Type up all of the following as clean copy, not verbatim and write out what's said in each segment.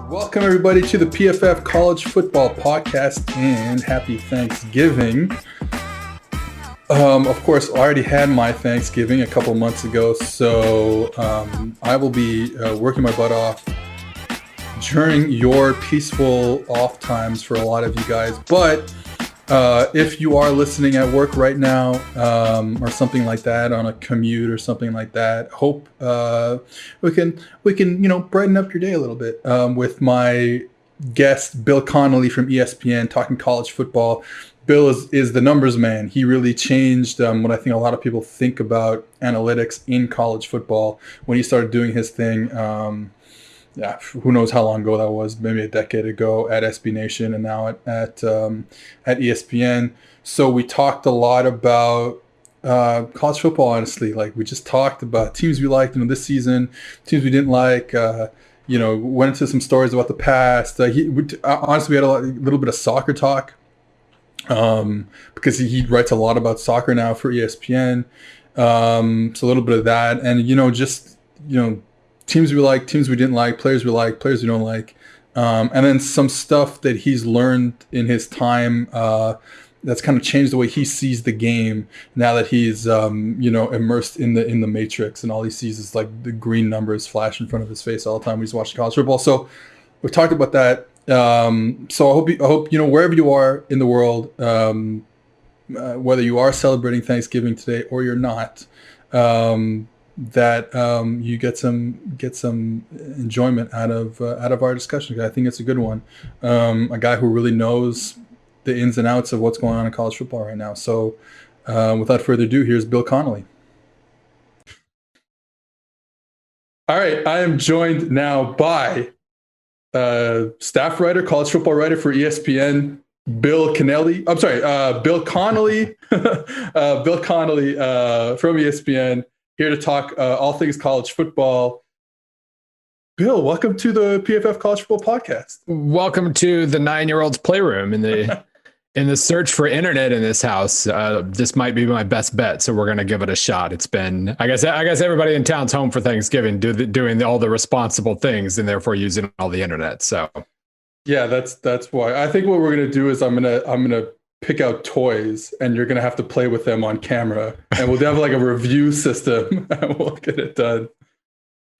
Welcome, everybody, to the PFF College Football Podcast, and happy Thanksgiving. Of course, I already had my Thanksgiving a couple months ago, so I will be working my butt off during your peaceful off times for a lot of you guys. But if you are listening at work right now or something like that, on a commute or something like that, hope we can brighten up your day a little bit with my guest Bill Connelly from ESPN talking college football. Bill is the numbers man. He really changed what I think a lot of people think about analytics in college football when he started doing his thing. Who knows how long ago that was? Maybe a decade ago at SB Nation, and now at ESPN. So we talked a lot about college football. Honestly, like we just talked about teams we liked, this season, teams we didn't like. Went into some stories about the past. Honestly, we had a little bit of soccer talk because he writes a lot about soccer now for ESPN. So a little bit of that, and teams we like, teams we didn't like, players we like, players we don't like, and then some stuff that he's learned in his time that's kind of changed the way he sees the game now that he's immersed in the matrix, and all he sees is like the green numbers flash in front of his face all the time when he's watching college football. So we talked about that. So I hope wherever you are in the world, whether you are celebrating Thanksgiving today or you're not, that you get some enjoyment out of our discussion. I think it's a good one. A guy who really knows the ins and outs of what's going on in college football right now. So without further ado, here's Bill Connelly. All right, I am joined now by staff writer, college football writer for ESPN, Bill Connelly. I'm sorry, Bill Connelly. Bill Connelly from ESPN. Here to talk all things college football. Bill, welcome to the PFF College Football Podcast. Welcome to the 9-year-old's playroom in the search for internet in this house. This might be my best bet, so we're going to give it a shot. It's been, I guess everybody in town's home for Thanksgiving, doing all the responsible things, and therefore using all the internet. So, yeah, that's why. I think what we're going to do is I'm gonna pick out toys, and you're gonna have to play with them on camera, and we'll have like a review system, and we'll get it done.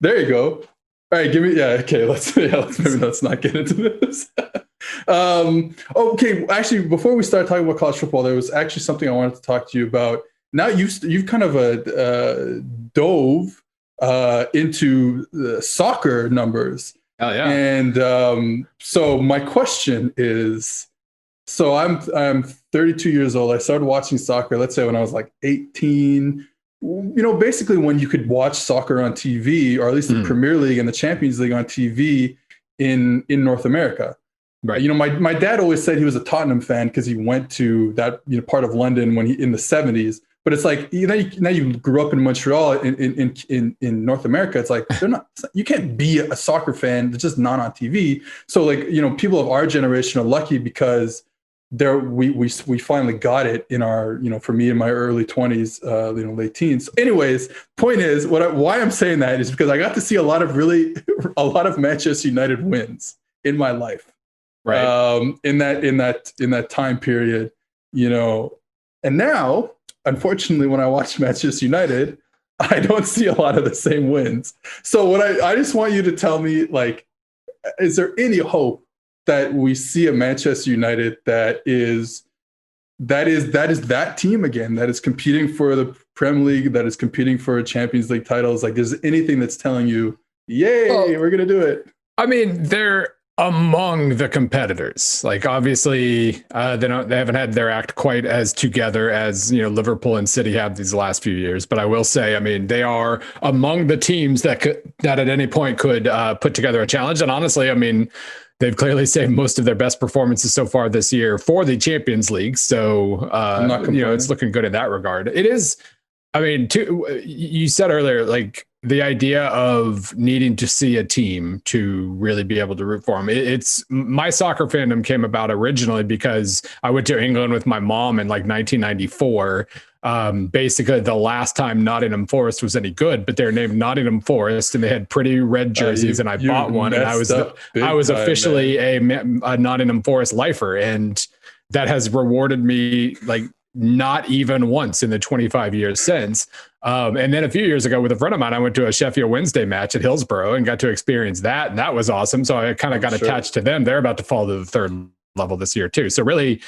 There you go. All right, let's not get into this. Okay, actually, before we start talking about college football, there was actually something I wanted to talk to you about. Now you've kind of dove into the soccer numbers. Oh yeah. And so my question is, so I'm 32 years old. I started watching soccer, let's say when I was like 18, basically when you could watch soccer on TV, or at least the Premier League and the Champions League on TV in North America. Right. My dad always said he was a Tottenham fan because he went to that part of London when in the 70s. But it's like, now you grew up in Montreal in North America. It's like, you can't be a soccer fan that's just not on TV. So like, people of our generation are lucky because we finally got it in our, for me in my early 20s, late teens. Anyways, point is, why I'm saying that is because I got to see a lot of Manchester United wins in my life. Right. In that time period, and now, unfortunately, when I watch Manchester United, I don't see a lot of the same wins. So I just want you to tell me, like, is there any hope that we see a Manchester United that is that team again, that is competing for the Premier League, that is competing for Champions League titles? Like, is anything that's telling you, yay, we're going to do it? I mean, they're among the competitors. Like, obviously, they haven't had their act quite as together as Liverpool and City have these last few years. But I will say, I mean, they are among the teams that at any point could put together a challenge. And honestly, I mean, they've clearly saved most of their best performances so far this year for the Champions League. So it's looking good in that regard. It is. I mean, you said earlier, like, the idea of needing to see a team to really be able to root for them. It's my soccer fandom came about originally because I went to England with my mom in like 1994. Basically the last time Nottingham Forest was any good, but they're named Nottingham Forest and they had pretty red jerseys and I bought one and I was officially a Nottingham Forest lifer. And that has rewarded me like not even once in the 25 years since. And then a few years ago with a friend of mine, I went to a Sheffield Wednesday match at Hillsborough and got to experience that. And that was awesome. So I kind of got attached to them. They're about to fall to the third level this year too. So really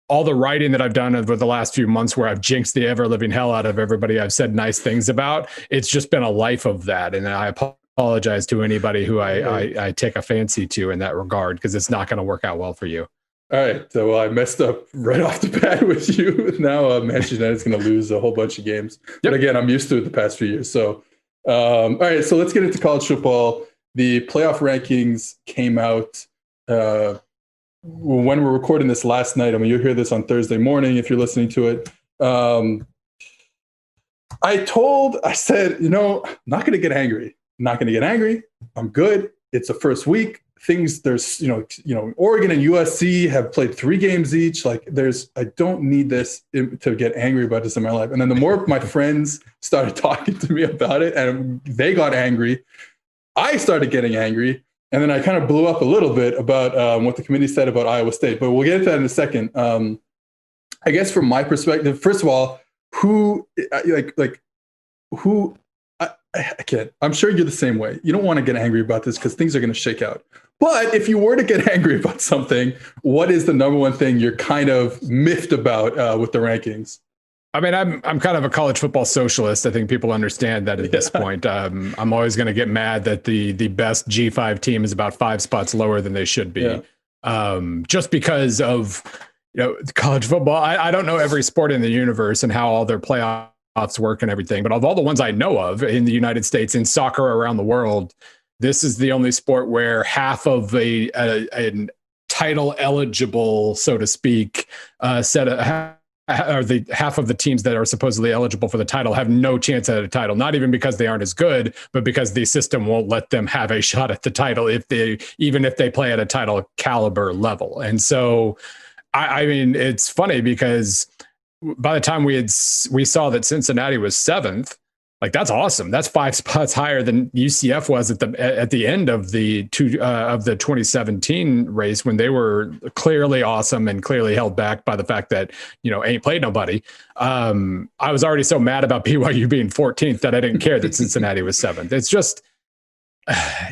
all the writing that I've done over the last few months where I've jinxed the ever living hell out of everybody I've said nice things about, it's just been a life of that. And I apologize to anybody who I take a fancy to in that regard, because it's not going to work out well for you. All right. So I messed up right off the bat with you. Now Manchester United's going to lose a whole bunch of games. Yep. But again, I'm used to it the past few years. So, all right. So let's get into college football. The playoff rankings came out when we're recording this last night. I mean, you'll hear this on Thursday morning if you're listening to it. I said, I'm not going to get angry. I'm not going to get angry. I'm good. It's the first week. There's Oregon and USC have played 3 games each. Like I don't need this to get angry about this in my life. And then the more my friends started talking to me about it and they got angry, I started getting angry. And then I kind of blew up a little bit about what the committee said about Iowa State, but we'll get into that in a second. I guess from my perspective, first of all, I can't. I'm sure you're the same way. You don't want to get angry about this because things are going to shake out. But if you were to get angry about something, what is the number one thing you're kind of miffed about with the rankings? I mean, I'm kind of a college football socialist. I think people understand that at this point. I'm always going to get mad that the best G5 team is about 5 spots lower than they should be, just because of college football. I don't know every sport in the universe and how all their playoffs work and everything, but of all the ones I know of in the United States, in soccer around the world, this is the only sport where half of a title eligible, so to speak, set or the half of the teams that are supposedly eligible for the title have no chance at a title, not even because they aren't as good, but because the system won't let them have a shot at the title even if they play at a title caliber level. And so, I mean, it's funny because by the time we saw that Cincinnati was 7th, like that's awesome. That's 5 spots higher than UCF was at the end of the 2017 race, when they were clearly awesome and clearly held back by the fact that ain't played nobody. I was already so mad about BYU being 14th that I didn't care that Cincinnati was 7th.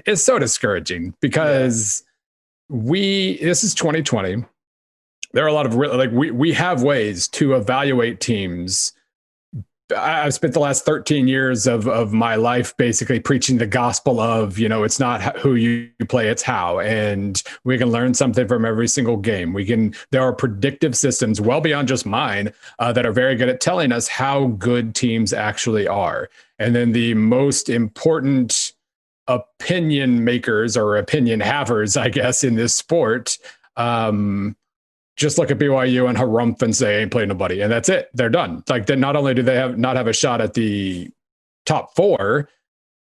It's so discouraging because this is 2020. There are a lot of we have ways to evaluate teams. I've spent the last 13 years of my life basically preaching the gospel of, it's not who you play, it's how. And we can learn something from every single game. There are predictive systems well beyond just mine that are very good at telling us how good teams actually are. And then the most important opinion makers or opinion havers, I guess, in this sport, just look at BYU and harumph and say, ain't playing nobody. And that's it. They're done. Like, then not only do they not have a shot at the top 4,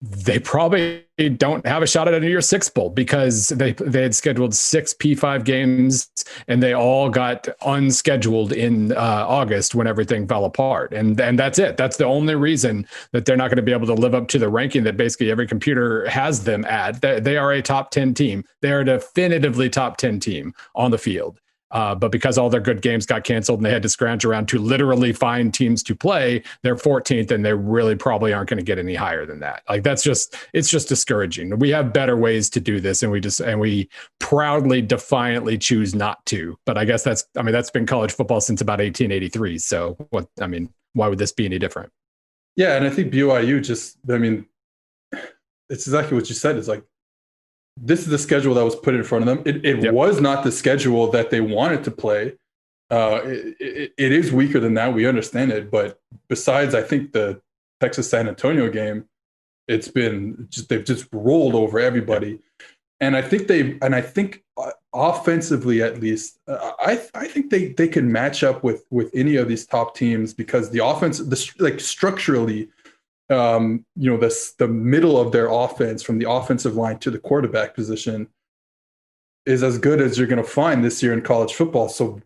they probably don't have a shot at a New Year's Six bowl because they had scheduled 6 P5 games and they all got unscheduled in August when everything fell apart. And that's it. That's the only reason that they're not going to be able to live up to the ranking that basically every computer has them at. They are a top 10 team. They are a definitively top 10 team on the field. But because all their good games got canceled and they had to scrounge around to literally find teams to play, they're 14th and they really probably aren't going to get any higher than that. Like it's just discouraging. We have better ways to do this and we proudly, defiantly choose not to. But I guess that's been college football since about 1883. So why would this be any different? Yeah. And I think BYU it's exactly what you said. It's like, this is the schedule that was put in front of them. It was not the schedule that they wanted to play. It is weaker than that. We understand it. But besides, I think the Texas San Antonio game, they've just rolled over everybody. And I think offensively, at least, I think they can match up with any of these top teams because the offense, structurally, the middle of their offense from the offensive line to the quarterback position is as good as you're going to find this year in college football. So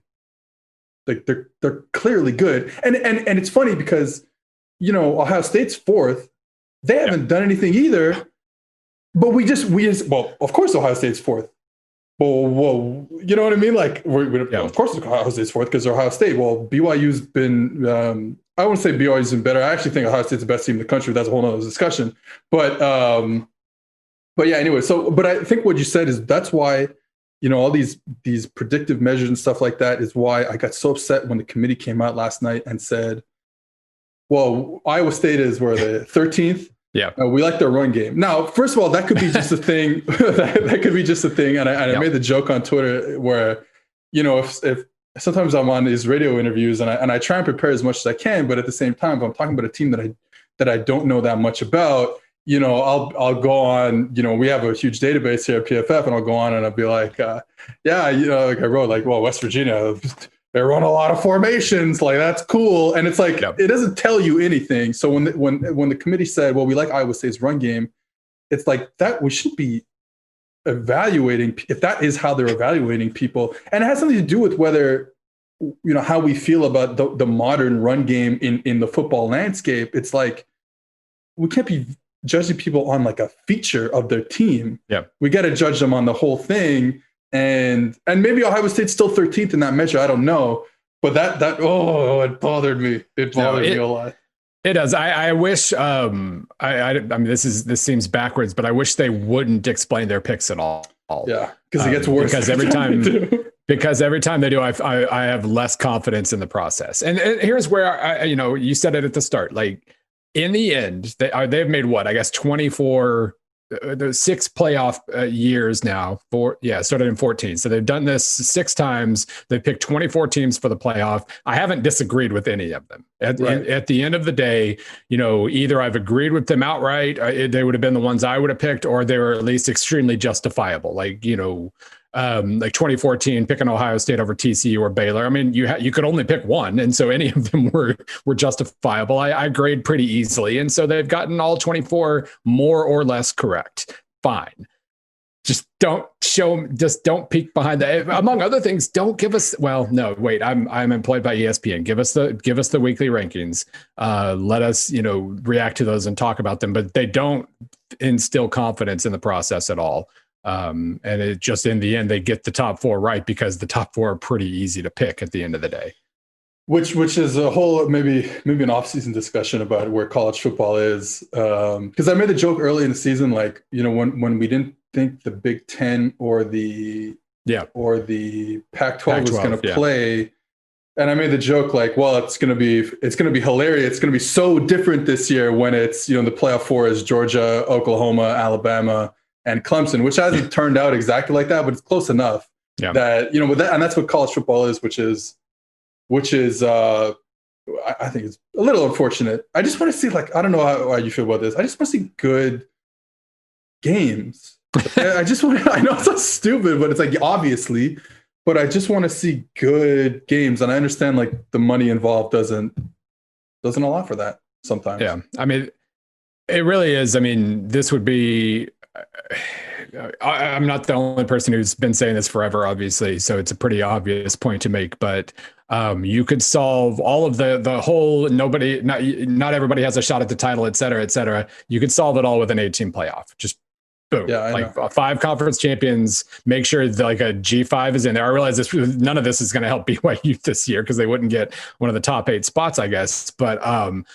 like they're clearly good. And it's funny because, Ohio State's fourth. They haven't done anything either, but we just, of course, Ohio State's fourth. Well, you know what I mean? Like, of course, Ohio State's fourth because they're Ohio State. Well, BYU's been, I wouldn't say BYU's been better. I actually think Ohio State's the best team in the country. That's a whole nother discussion. But yeah, anyway. But I think what you said is that's why, all these predictive measures and stuff like that is why I got so upset when the committee came out last night and said, well, Iowa State is where the 13th. Yeah, we like their run game. Now, first of all, that could be just a thing. that could be just a thing. And I made the joke on Twitter where, if sometimes I'm on these radio interviews and I try and prepare as much as I can, but at the same time, if I'm talking about a team that I don't know that much about, I'll go on. We have a huge database here at PFF, and I'll go on and I'll be like, like I wrote, like, well, West Virginia. They run a lot of formations, like that's cool, and it's like it doesn't tell you anything. So when the committee said, "Well, we like Iowa State's run game," it's like that we should be evaluating if that is how they're evaluating people, and it has something to do with whether how we feel about the modern run game in the football landscape. It's like we can't be judging people on like a feature of their team. Yeah, we got to judge them on the whole thing. And maybe Ohio State's still 13th in that measure. I don't know. But it bothered me. It bothered me a lot. It does. I wish I mean this seems backwards, but I wish they wouldn't explain their picks at all. Yeah, because it gets worse. Because every time they do, I have less confidence in the process. And here's where you said it at the start. Like in the end, they've made what, I guess 24 the 6 playoff years now. Started in 14. So they've done this 6 times. They picked 24 teams for the playoff. I haven't disagreed with any of them. At the end of the day, either I've agreed with them outright, they would have been the ones I would have picked, or they were at least extremely justifiable. Like 2014, picking Ohio State over TCU or Baylor. I mean, you could only pick one, and so any of them were justifiable. I grade pretty easily, and so they've gotten all 24 more or less correct. Fine. Just don't peek behind that. Among other things, don't give us. Well, no, wait. I'm employed by ESPN. Give us the weekly rankings. Let us react to those and talk about them. But they don't instill confidence in the process at all. And it just, in the end, they get the top 4 right because the top 4 are pretty easy to pick at the end of the day. Which is a whole maybe an off-season discussion about where college football is. Because I made the joke early in the season, like when we didn't think the Big Ten or the Pac-12 was going to play, and I made the joke like, well, it's going to be hilarious. It's going to be so different this year when it's the playoff 4 is Georgia, Oklahoma, Alabama, and Clemson, which hasn't turned out exactly like that, but it's close enough that, and that's what college football is, which is I think it's a little unfortunate. I just want to see, like, I don't know how you feel about this. I just want to see good games. I know it's so stupid, but it's like, obviously, but I just want to see good games. And I understand like the money involved doesn't allow for that sometimes. Yeah. I mean, it really is. I mean, this would be, I'm not the only person who's been saying this forever, obviously, so it's a pretty obvious point to make. But you could solve all of the whole not everybody has a shot at the title, et cetera, et cetera. You could solve it all with an 18 playoff. Just boom, like 5 conference champions. Make sure that like a G5 is in there. I realize none of this is going to help BYU this year because they wouldn't get one of the top 8 spots, I guess. But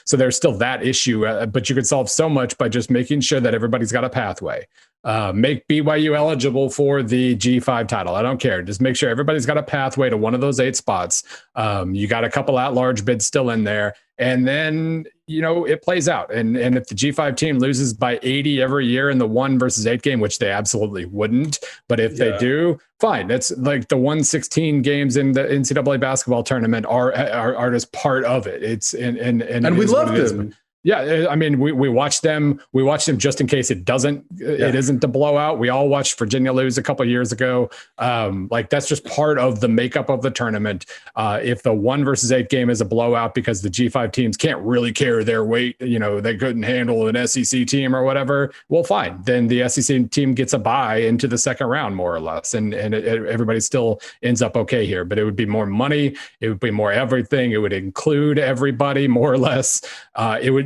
so there's still that issue. But you could solve so much by just making sure that everybody's got a pathway. Make BYU eligible for the G5 title. I don't care. Just make sure everybody's got a pathway to one of those 8 spots. You got a couple at-large bids still in there. And then, it plays out. And if the G5 team loses by 80 every year in the 1 versus 8 game, which they absolutely wouldn't, but if they do, fine. That's like the 116 games in the NCAA basketball tournament are just part of it. It's and we love them. Yeah, I mean, we watch them. We watch them just in case it isn't a blowout. We all watched Virginia lose a couple of years ago. Like that's just part of the makeup of the tournament. If the 1-8 game is a blowout because the G5 teams can't really carry their weight, they couldn't handle an SEC team or whatever. Well, fine. Then the SEC team gets a bye into the second round, more or less, and everybody still ends up okay here. But it would be more money. It would be more everything. It would include everybody, more or less.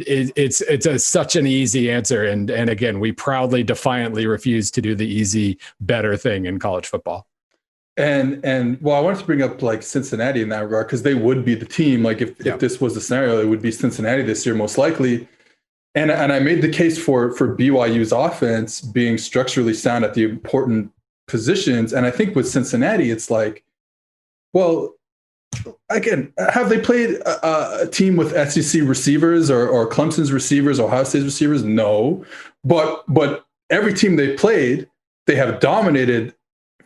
It's such an easy answer, and again, we proudly, defiantly refuse to do the easy, better thing in college football. And well, I wanted to bring up like Cincinnati in that regard because they would be the team. Like if this was the scenario, it would be Cincinnati this year most likely. And I made the case for BYU's offense being structurally sound at the important positions. And I think with Cincinnati, it's like, well, again, have they played a team with SEC receivers or Clemson's receivers, Ohio State's receivers? No, but every team they played, they have dominated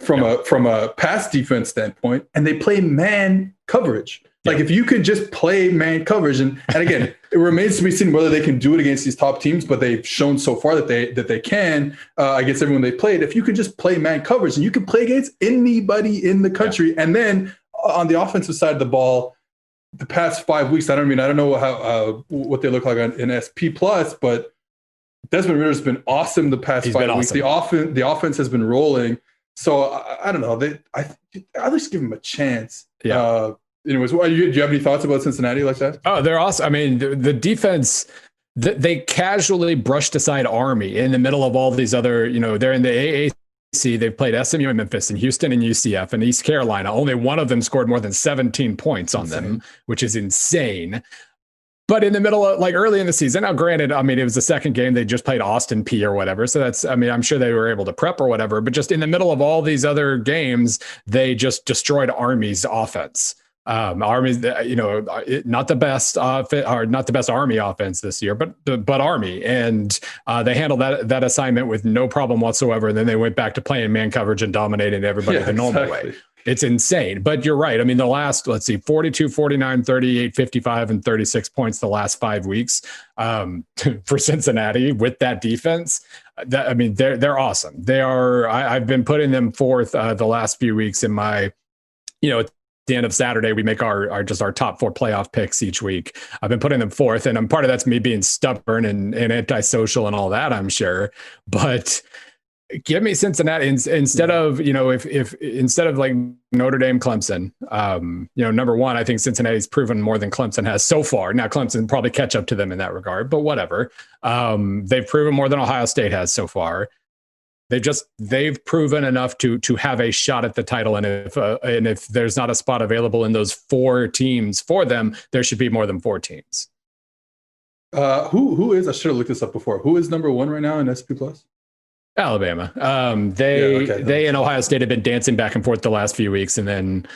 from a pass defense standpoint, and they play man coverage. Like if you can just play man coverage, and again, it remains to be seen whether they can do it against these top teams, but they've shown so far that they can against everyone they played. If you can just play man coverage, and you can play against anybody in the country, and then on the offensive side of the ball, the past 5 weeks, I don't know how what they look like in SP Plus, but Desmond Ritter's been awesome the past 5 weeks. Awesome. The offense has been rolling. So I don't know. I at least give him a chance. Yeah. Anyways, do you have any thoughts about Cincinnati like that? Oh, they're awesome. I mean, the defense, they casually brushed aside Army in the middle of all these other, they're in the AAC. They've played SMU and Memphis and Houston and UCF and East Carolina. Only one of them scored more than 17 points on them, which is insane. But in the middle of early in the season, now granted, I mean, it was the second game. They just played Austin P or whatever. So I'm sure they were able to prep or whatever, but just in the middle of all these other games, they just destroyed Army's offense. Army's, not the best or not the best Army offense this year, but Army, and they handled that assignment with no problem whatsoever. And then they went back to playing man coverage and dominating everybody the normal way. It's insane. But you're right. I mean, the last, 42, 49, 38, 55, and 36 points the last 5 weeks for Cincinnati with that defense. They're awesome. They are. I've been putting them fourth the last few weeks in my, at the end of Saturday, we make our top 4 playoff picks each week. I've been putting them fourth, and part of that's me being stubborn and antisocial and all that, I'm sure. But give me Cincinnati instead of, if instead of like Notre Dame, Clemson, number one, I think Cincinnati's proven more than Clemson has so far. Now Clemson probably catch up to them in that regard, but whatever. They've proven more than Ohio State has so far. They've proven enough to have a shot at the title. And if there's not a spot available in those 4 teams for them, there should be more than 4 teams. Who is, I should have looked this up before. Who is number 1 right now in SP Plus? Alabama. They and Ohio State have been dancing back and forth the last few weeks, and then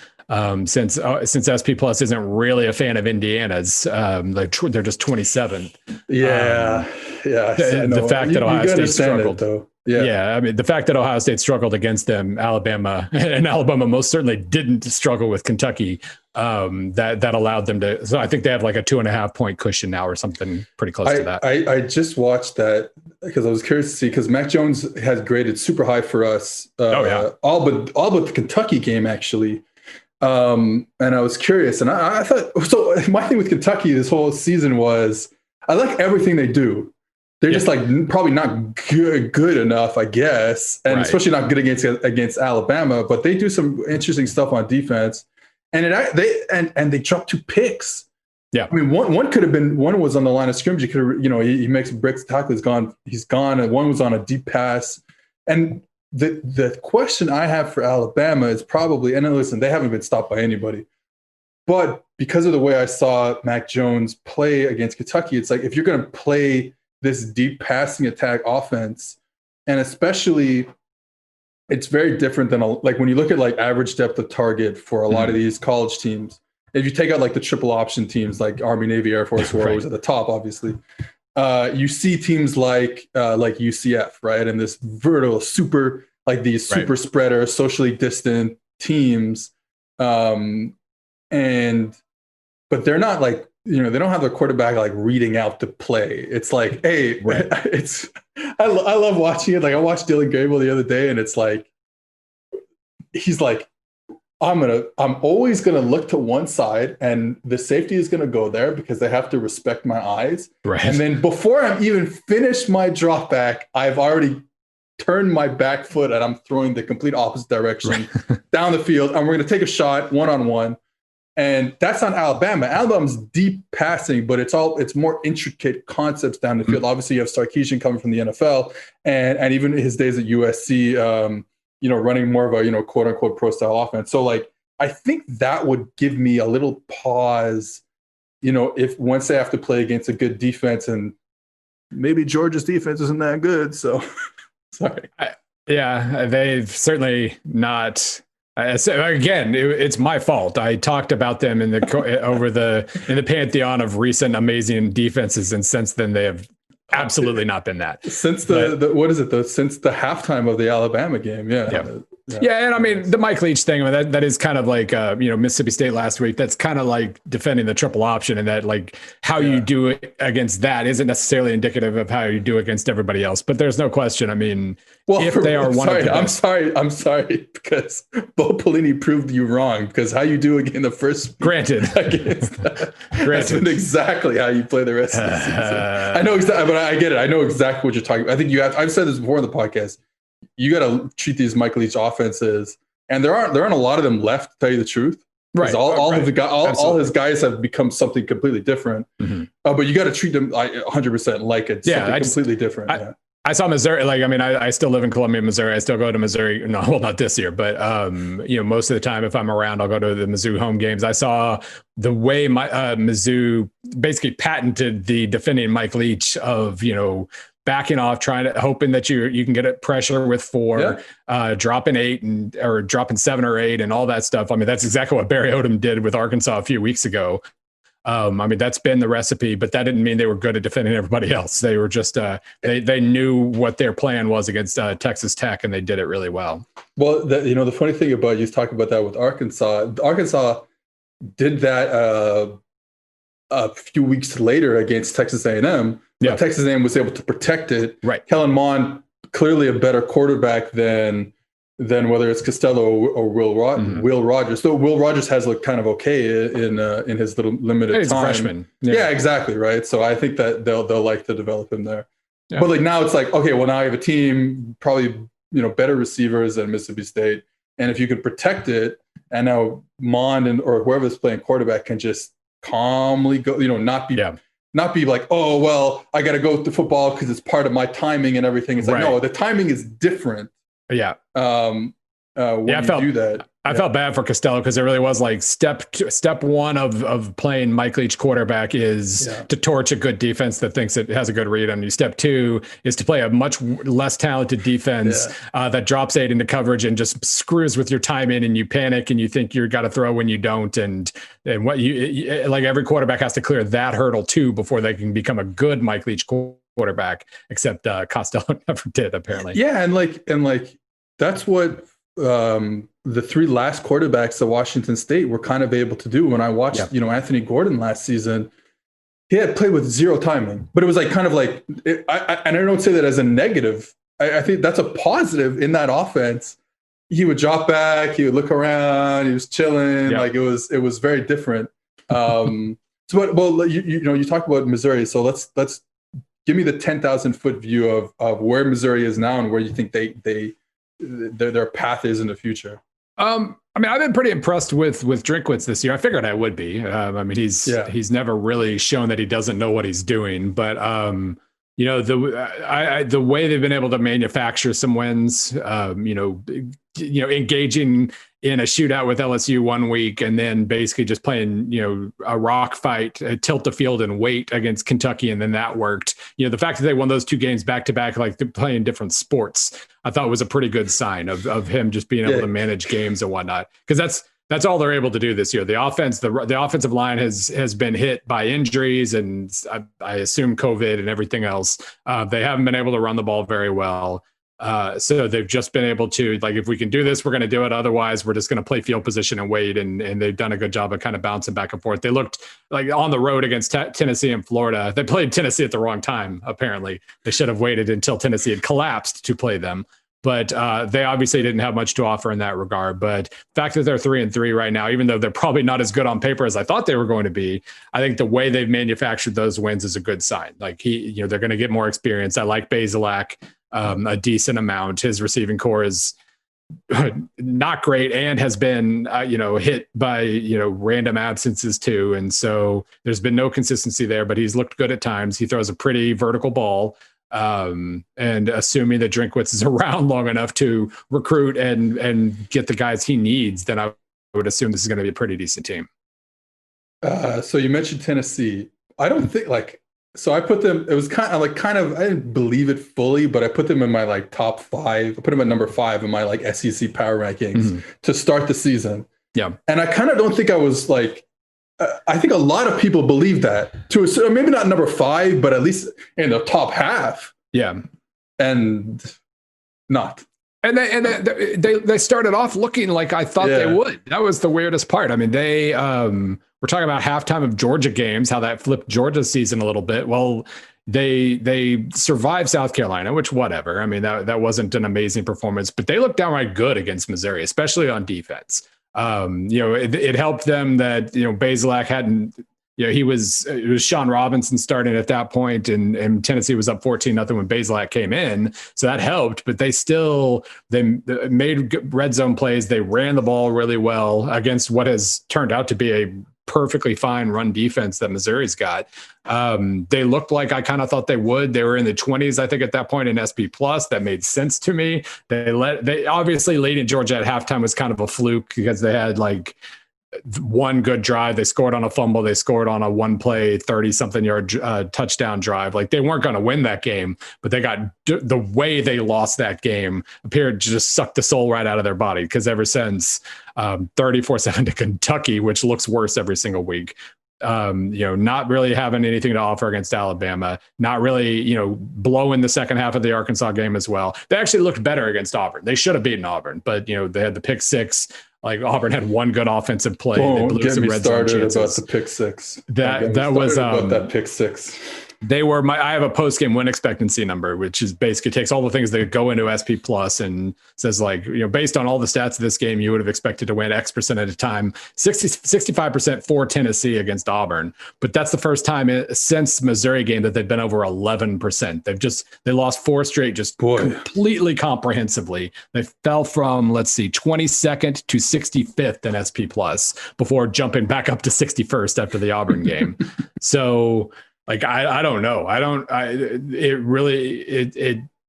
since SP Plus isn't really a fan of Indiana's, they're just 27th. The fact that Ohio State struggled, though. Yeah, I mean, the fact that Ohio State struggled against them, Alabama most certainly didn't struggle with Kentucky. That allowed them to. So I think they have like a 2.5 point cushion now, or something pretty close to that. I just watched that because I was curious to see, because Mac Jones has graded super high for us. All but the Kentucky game actually. And I was curious, and I thought, so my thing with Kentucky this whole season was I like everything they do. They're just like probably not good enough, I guess, and especially not good against Alabama. But they do some interesting stuff on defense, and they dropped 2 picks. Yeah, I mean one could have been, one was on the line of scrimmage. He could have, he makes a breaks tackle, he's gone, and one was on a deep pass. And the question I have for Alabama is probably, and listen, they haven't been stopped by anybody, but because of the way I saw Mac Jones play against Kentucky, it's like if you're going to play this deep passing attack offense, and especially it's very different than like when you look at like average depth of target for a lot of these college teams. If you take out like the triple option teams like Army, Navy, Air Force, who are always at the top, obviously, you see teams like UCF, right, and this vertical super, like these super spreader, socially distant teams, but they're not like they don't have the quarterback like reading out the play. It's like, hey, Right. I love watching it. Like I watched Dylan Gable the other day, and it's like he's like, I'm always gonna look to one side, and the safety is gonna go there because they have to respect my eyes. Right. And then before I'm even finished my drop back, I've already turned my back foot and I'm throwing the complete opposite direction down the field, and we're gonna take a shot 1-on-1. And that's on Alabama. Alabama's deep passing, but it's more intricate concepts down the field. Mm-hmm. Obviously, you have Sarkisian coming from the NFL, and even his days at USC, running more of a quote unquote pro style offense. So like, I think that would give me a little pause, if once they have to play against a good defense, and maybe Georgia's defense isn't that good. So sorry. They've certainly not. So again, it's my fault. I talked about them in the pantheon of recent amazing defenses, and since then they have absolutely not been that. Since since the halftime of the Alabama game, Yeah, and I mean the Mike Leach thing, that is kind of like Mississippi State last week. That's kind of like defending the triple option, and that like how you do it against that isn't necessarily indicative of how you do against everybody else. But there's no question. I mean, if they are one of the best. I'm sorry because Bo Pelini proved you wrong, because how you do again the first granted against that, that's exactly how you play the rest of the season. I know exactly, but I get it. I know exactly what you're talking about. I think I've said this before in the podcast. You got to treat these Mike Leach offenses, and there aren't a lot of them left, to tell you the truth. Right. All his guys have become something completely different. Mm-hmm. But you got to treat them 100% like it's something completely different. I saw Missouri. Like, I mean, I still live in Columbia, Missouri. I still go to Missouri. No, well, not this year, but most of the time, if I'm around, I'll go to the Mizzou home games. I saw the way Mizzou basically patented the defending Mike Leach of backing off, hoping that you can get it pressure with 4, dropping 8 or dropping 7 or 8 and all that stuff. I mean, that's exactly what Barry Odom did with Arkansas a few weeks ago. I mean, that's been the recipe, but that didn't mean they were good at defending everybody else. They were just they knew what their plan was against Texas Tech, and they did it really well. Well, the funny thing about you talking about that with Arkansas did that a few weeks later against Texas A&M. But Texas A&M was able to protect it. Right. Kellen Mond, clearly a better quarterback than whether it's Costello or Will Rogers. So Will Rogers has looked kind of okay in his little limited he's time. A freshman. Yeah, exactly. Right. So I think that they'll like to develop him there. Yeah. But like now it's like, okay, well now I have a team, probably better receivers than Mississippi State, and if you can protect it, and now Mond or whoever's playing quarterback can just calmly go, not be like, oh, well, I got to go to football because it's part of my timing and everything. It's like, no, the timing is different. Yeah. When you do that. I felt bad for Costello because it really was like step one of playing Mike Leach quarterback is to torch a good defense that thinks it has a good read on you. Step 2 is to play a much less talented defense that drops 8 into coverage and just screws with your timing, and you panic and you think you're got to throw when you don't. And what you like, every quarterback has to clear that hurdle too before they can become a good Mike Leach quarterback, except Costello never did, apparently. Yeah. And like that's what, the 3 last quarterbacks at Washington State were kind of able to do. When I watched, Anthony Gordon last season, he had played with 0 timing, but it was like kind of like, and I don't say that as a negative. I think that's a positive in that offense. He would drop back, he would look around, he was chilling. Like it was very different. You talk about Missouri. So let's give me the 10,000 foot view of where Missouri is now and where you think their path is in the future. I mean, I've been pretty impressed with Drinkwitz this year. I figured I would be. I mean, he's never really shown that he doesn't know what he's doing, but the way they've been able to manufacture some wins, engaging in a shootout with LSU one week and then basically just playing, a rock fight, tilt the field and wait against Kentucky. And then that worked. The fact that they won those 2 games back to back, like they're playing different sports, I thought was a pretty good sign of him just being able to manage games and whatnot. Because that's all they're able to do this year. The offensive line has been hit by injuries and I assume COVID and everything else. They haven't been able to run the ball very well. So they've just been able to, like, if we can do this, we're going to do it. Otherwise, we're just going to play field position and wait. And they've done a good job of kind of bouncing back and forth. They looked like on the road against Tennessee and Florida. They played Tennessee at the wrong time, apparently. They should have waited until Tennessee had collapsed to play them. But they obviously didn't have much to offer in that regard. But the fact that they're 3-3 right now, even though they're probably not as good on paper as I thought they were going to be, I think the way they've manufactured those wins is a good sign. Like they're going to get more experience. I like Bazelak a decent amount. His receiving core is not great and has been, hit by, random absences too. And so there's been no consistency there, but he's looked good at times. He throws a pretty vertical ball. And assuming that Drinkwitz is around long enough to recruit and get the guys he needs, then I would assume this is going to be a pretty decent team. So you mentioned Tennessee. I don't think so I put them, it was kind of, I didn't believe it fully, but I put them in my top 5. I put them at number 5 in my SEC power rankings to start the season. Yeah. And I kind of don't think I was I think a lot of people believe that maybe not number 5, but at least in the top half. Yeah. And not. And they started off looking like I thought they would. That was the weirdest part. I mean, they we're talking about halftime of Georgia games, how that flipped Georgia's season a little bit. Well, they survived South Carolina, which whatever. I mean, that wasn't an amazing performance, but they looked downright good against Missouri, especially on defense. It helped them that Bazelak hadn't. It was Sean Robinson starting at that point, and Tennessee was up 14-0 when Bazelak came in, so that helped. But they made red zone plays. They ran the ball really well against what has turned out to be a perfectly fine run defense that Missouri's got. They looked like I kind of thought they would. They were in the 20s, I think, at that point in SP Plus. That made sense to me. They obviously leading Georgia at halftime was kind of a fluke because they had one good drive. They scored on a fumble. They scored on a one play, 30-something yard touchdown drive. They weren't going to win that game, but they got the way they lost that game appeared to just suck the soul right out of their body. Because ever since 34-7 to Kentucky, which looks worse every single week, not really having anything to offer against Alabama, not really, blowing the second half of the Arkansas game as well. They actually looked better against Auburn. They should have beaten Auburn, but they had the pick 6. Auburn had one good offensive play. Don't get me started about the pick 6. That was about that pick 6. They were I have a post-game win expectancy number, which is basically takes all the things that go into SP Plus and says based on all the stats of this game, you would have expected to win X percent at a time, 65% for Tennessee against Auburn. But that's the first time since the Missouri game that they've been over 11%. They lost 4 straight, completely comprehensively. They fell from, 22nd to 65th in SP Plus before jumping back up to 61st after the Auburn game. So, I don't know.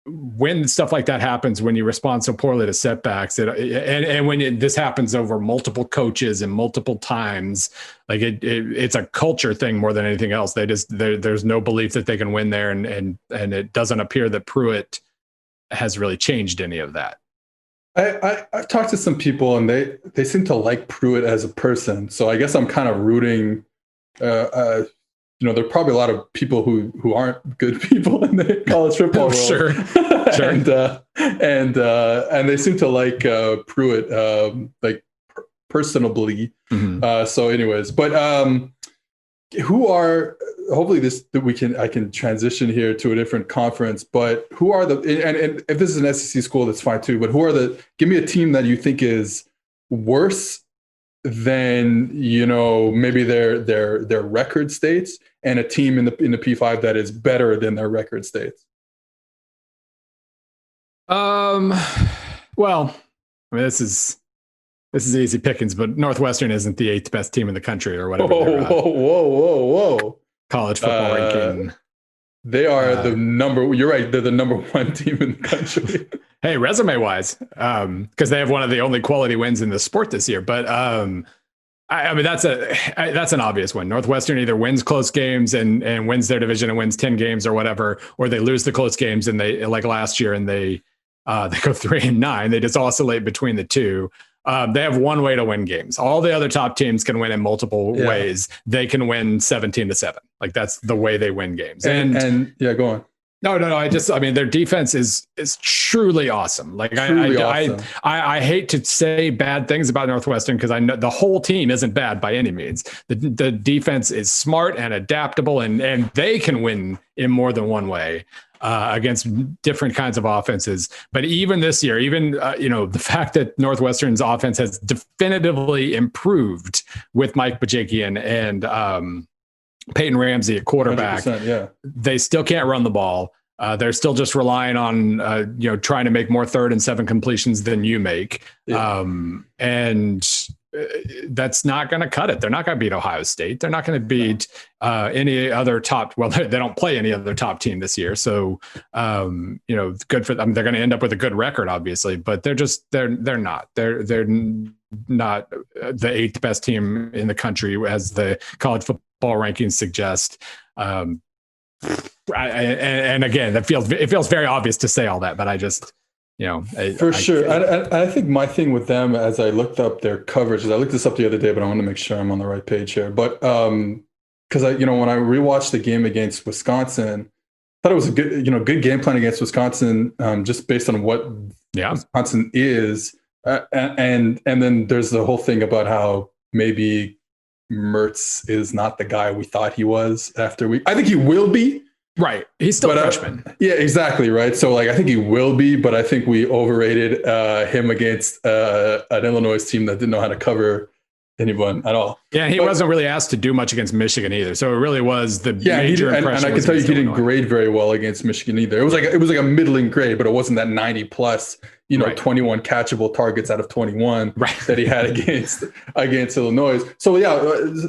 When stuff like that happens, when you respond so poorly to setbacks, and when this happens over multiple coaches and multiple times, it's a culture thing more than anything else. There's no belief that they can win there, and it doesn't appear that Pruitt has really changed any of that. I've talked to some people, and they seem to like Pruitt as a person. So I guess I'm kind of rooting. There are probably a lot of people who aren't good people in the college football world. Sure. and they seem to like Pruitt personably. Mm-hmm. So anyways, but who are hopefully I can transition here to a different conference, but who are and if this is an SEC school, that's fine too, but give me a team that you think is worse than maybe their record states, and a team in the P5 that is better than their record states. Well, I mean, this is easy pickings, but Northwestern isn't the 8th best team in the country or whatever. Whoa. College football ranking. They are the number. You're right. They're the number 1 team in the country. Hey, resume wise, because they have one of the only quality wins in the sport this year. But I mean, that's an obvious one. Northwestern either wins close games and wins their division and wins 10 games or whatever, or they lose the close games and they, like last year, and they go 3-9. They just oscillate between the two. They have one way to win games. All the other top teams can win in multiple ways. They can win 17-7. That's the way they win games. And go on. No. I mean, their defense is truly awesome. Like Truly awesome. I hate to say bad things about Northwestern because I know the whole team isn't bad by any means. The defense is smart and adaptable, and they can win in more than one way against different kinds of offenses. But even this year, even the fact that Northwestern's offense has definitively improved with Mike Bajakian and Peyton Ramsey at quarterback, yeah. They still can't run the ball. They're still just relying on, trying to make more 3rd and 7 completions than you make. Yeah. And that's not going to cut it. They're not going to beat Ohio State. They're not going to beat any other top. Well, they don't play any other top team this year. So, good for them. They're going to end up with a good record, obviously, but they're not. They're not the 8th best team in the country, as the college football rankings suggest. And again, it feels very obvious to say all that, but I just, sure. I think my thing with them, as I looked up their coverage, is I looked this up the other day, but I want to make sure I'm on the right page here. But because when I rewatched the game against Wisconsin, I thought it was a good game plan against Wisconsin, just based on what Wisconsin is, and then there's the whole thing about how maybe Mertz is not the guy we thought he was I think he will be. Right. He's still a freshman. Yeah, exactly. Right. So I think he will be, but I think we overrated him against an Illinois team that didn't know how to cover anyone at all. Yeah. He wasn't really asked to do much against Michigan either. So it really was the major impression. And I can tell you, he didn't grade very well against Michigan either. It was like a middling grade, but it wasn't that 90 plus, 21 catchable targets out of 21 that he had against Illinois. So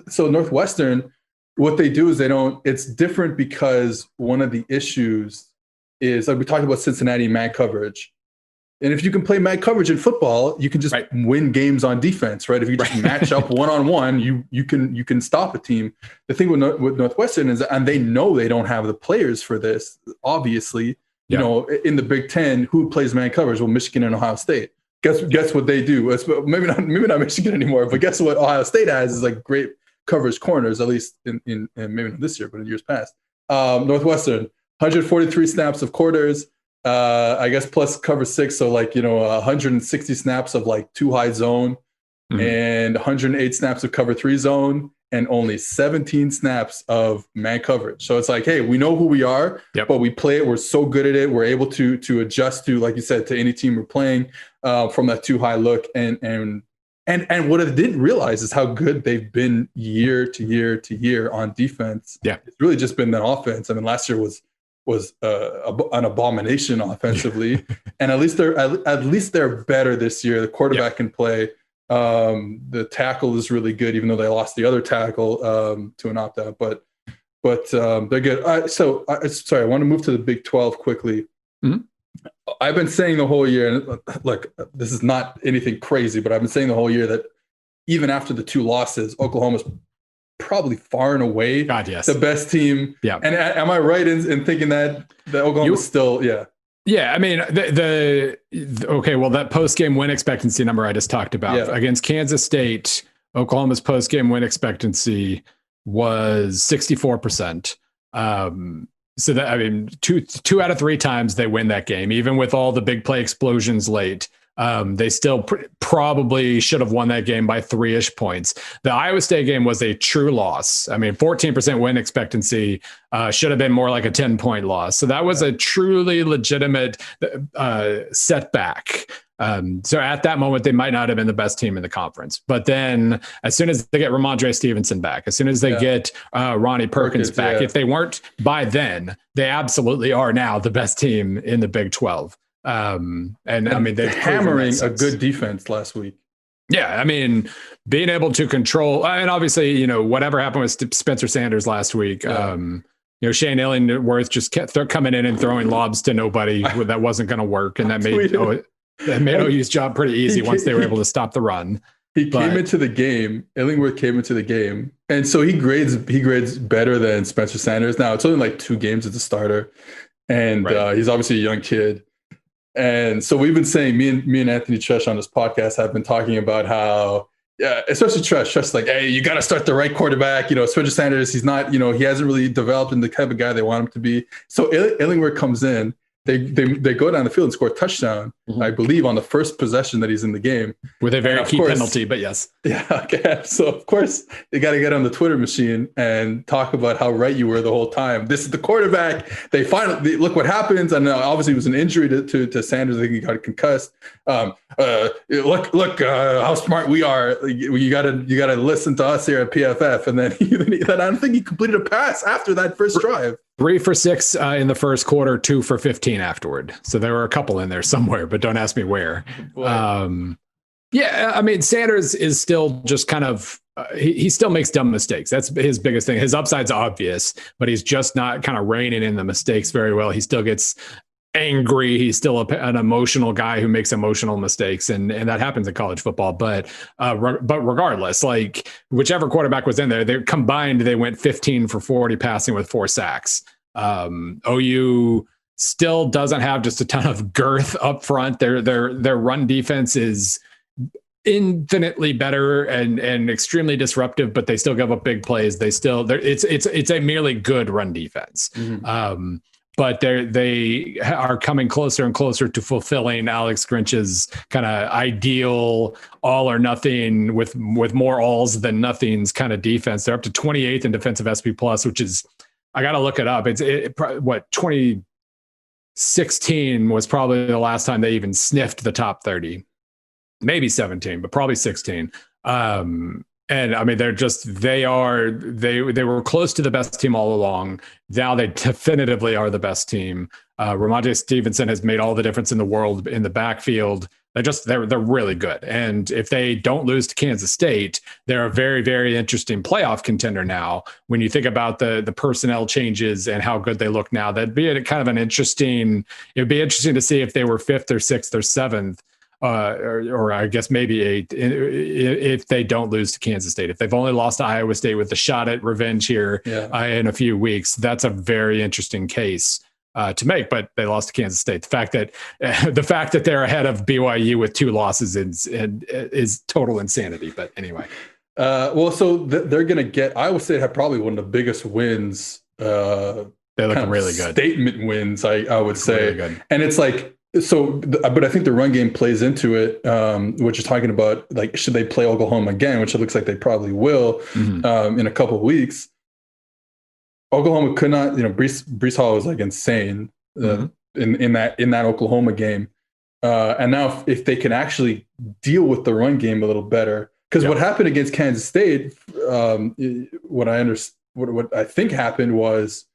so Northwestern, what they do is it's different because one of the issues is, like we talked about Cincinnati man coverage. And if you can play man coverage in football, you can just win games on defense, right? If you just match up one-on-one, you can stop a team. The thing with Northwestern is, and they know they don't have the players for this, obviously. In the Big Ten, who plays man coverage? Well, Michigan and Ohio State. Guess what they do? Maybe not Michigan anymore, but guess what Ohio State has is like great coverage corners, at least in maybe not this year, but in years past. Northwestern, 143 snaps of quarters, I guess plus cover 6, so 160 snaps of two high zone, and 108 snaps of cover 3 zone, and only 17 snaps of man coverage. So it's like, hey, we know who we are, but we play it. We're so good at it. We're able to adjust to, like you said, to any team we're playing from that too high look. And what I didn't realize is how good they've been year to year to year on defense. Yeah, it's really just been that offense. I mean, last year was an abomination offensively, and at least they're better this year. The quarterback can play. The tackle is really good, even though they lost the other tackle to an opt-out. But they're good. Sorry, I want to move to the Big 12 quickly. Mm-hmm. I've been saying the whole year, and look, this is not anything crazy, but I've been saying the whole year that even after the 2 losses, Oklahoma's probably far and away the best team. Yeah. And am I right in thinking that Oklahoma's still, Yeah, I mean, that post-game win expectancy number I just talked about against Kansas State, Oklahoma's post-game win expectancy was 64%. So that, I mean, two out of 3 times they win that game, even with all the big play explosions late. They still probably should have won that game by 3-ish points. The Iowa State game was a true loss. I mean, 14% win expectancy should have been more like a 10-point loss. So that was a truly legitimate setback. So at that moment, they might not have been the best team in the conference. But then as soon as they get Ramondre Stevenson back, as soon as they get Ronnie Perkins back, if they weren't by then, they absolutely are now the best team in the Big 12. And I mean, they're hammering a good defense last week. Yeah. I mean, being able to control, and obviously, whatever happened with Spencer Sanders last week, Shane Illingworth just kept coming in and throwing lobs to nobody that wasn't going to work. And that made OU's job pretty easy once they were able to stop the run. Came into the game. Illingworth came into the game. And so he grades better than Spencer Sanders. Now it's only like 2 games as a starter. And he's obviously a young kid. And so we've been saying, me and Anthony Tresh on this podcast have been talking about how Yeah, especially Trust like, hey, you got to start the right quarterback. Spencer Sanders, he's not, he hasn't really developed into the type of guy they want him to be. So Illingworth comes in, they go down the field and score a touchdown, I believe, on the first possession that he's in the game. With a very key penalty, but yes. Yeah, okay. So, of course, they got to get on the Twitter machine and talk about how right you were the whole time. This is the quarterback. They finally look what happens. And obviously, it was an injury to Sanders. I think he got concussed. Look, how smart we are. You got to listen to us here at PFF. And then I don't think he completed a pass after that first drive. 3 for 6 in the first quarter, 2 for 15 afterward. So there were a couple in there somewhere, but don't ask me where. Yeah, I mean, Sanders is still just kind of, he still makes dumb mistakes. That's his biggest thing. His upside's obvious, but he's just not kind of reining in the mistakes very well. He still gets angry. He's still an emotional guy who makes emotional mistakes. And that happens in college football. But regardless, like whichever quarterback was in there, they combined, they went 15 for 40 passing with 4 sacks. OU still doesn't have just a ton of girth up front. Their run defense is infinitely better and extremely disruptive, but they still give up big plays. It's a merely good run defense. But they are coming closer and closer to fulfilling Alex Grinch's kind of ideal all or nothing with more alls than nothings kind of defense. They're up to 28th in defensive SP plus, which is, I got to look it up. It's 2016 was probably the last time they even sniffed the top 30, maybe 17, but probably 16. And I mean, they were close to the best team all along. Now they definitively are the best team. Ramondre Stevenson has made all the difference in the world in the backfield. They're really good. And if they don't lose to Kansas State, they're a very, very interesting playoff contender now. When you think about the personnel changes and how good they look now, it'd be interesting to see if they were 5th or 6th or 7th. Or I guess maybe 8th if they don't lose to Kansas State. If they've only lost to Iowa State with a shot at revenge here in a few weeks, that's a very interesting case to make. But they lost to Kansas State. The fact that they're ahead of BYU with 2 losses is total insanity. But anyway, so they're going to get Iowa State had probably one of the biggest wins. They look really good. Statement wins, I would say, really good. And it's like. But I think the run game plays into it, what you're talking about, like, should they play Oklahoma again, which it looks like they probably will in a couple of weeks. Oklahoma could not, Breece Hall was like insane in that Oklahoma game. And now if they can actually deal with the run game a little better, because what happened against Kansas State, what I think happened was,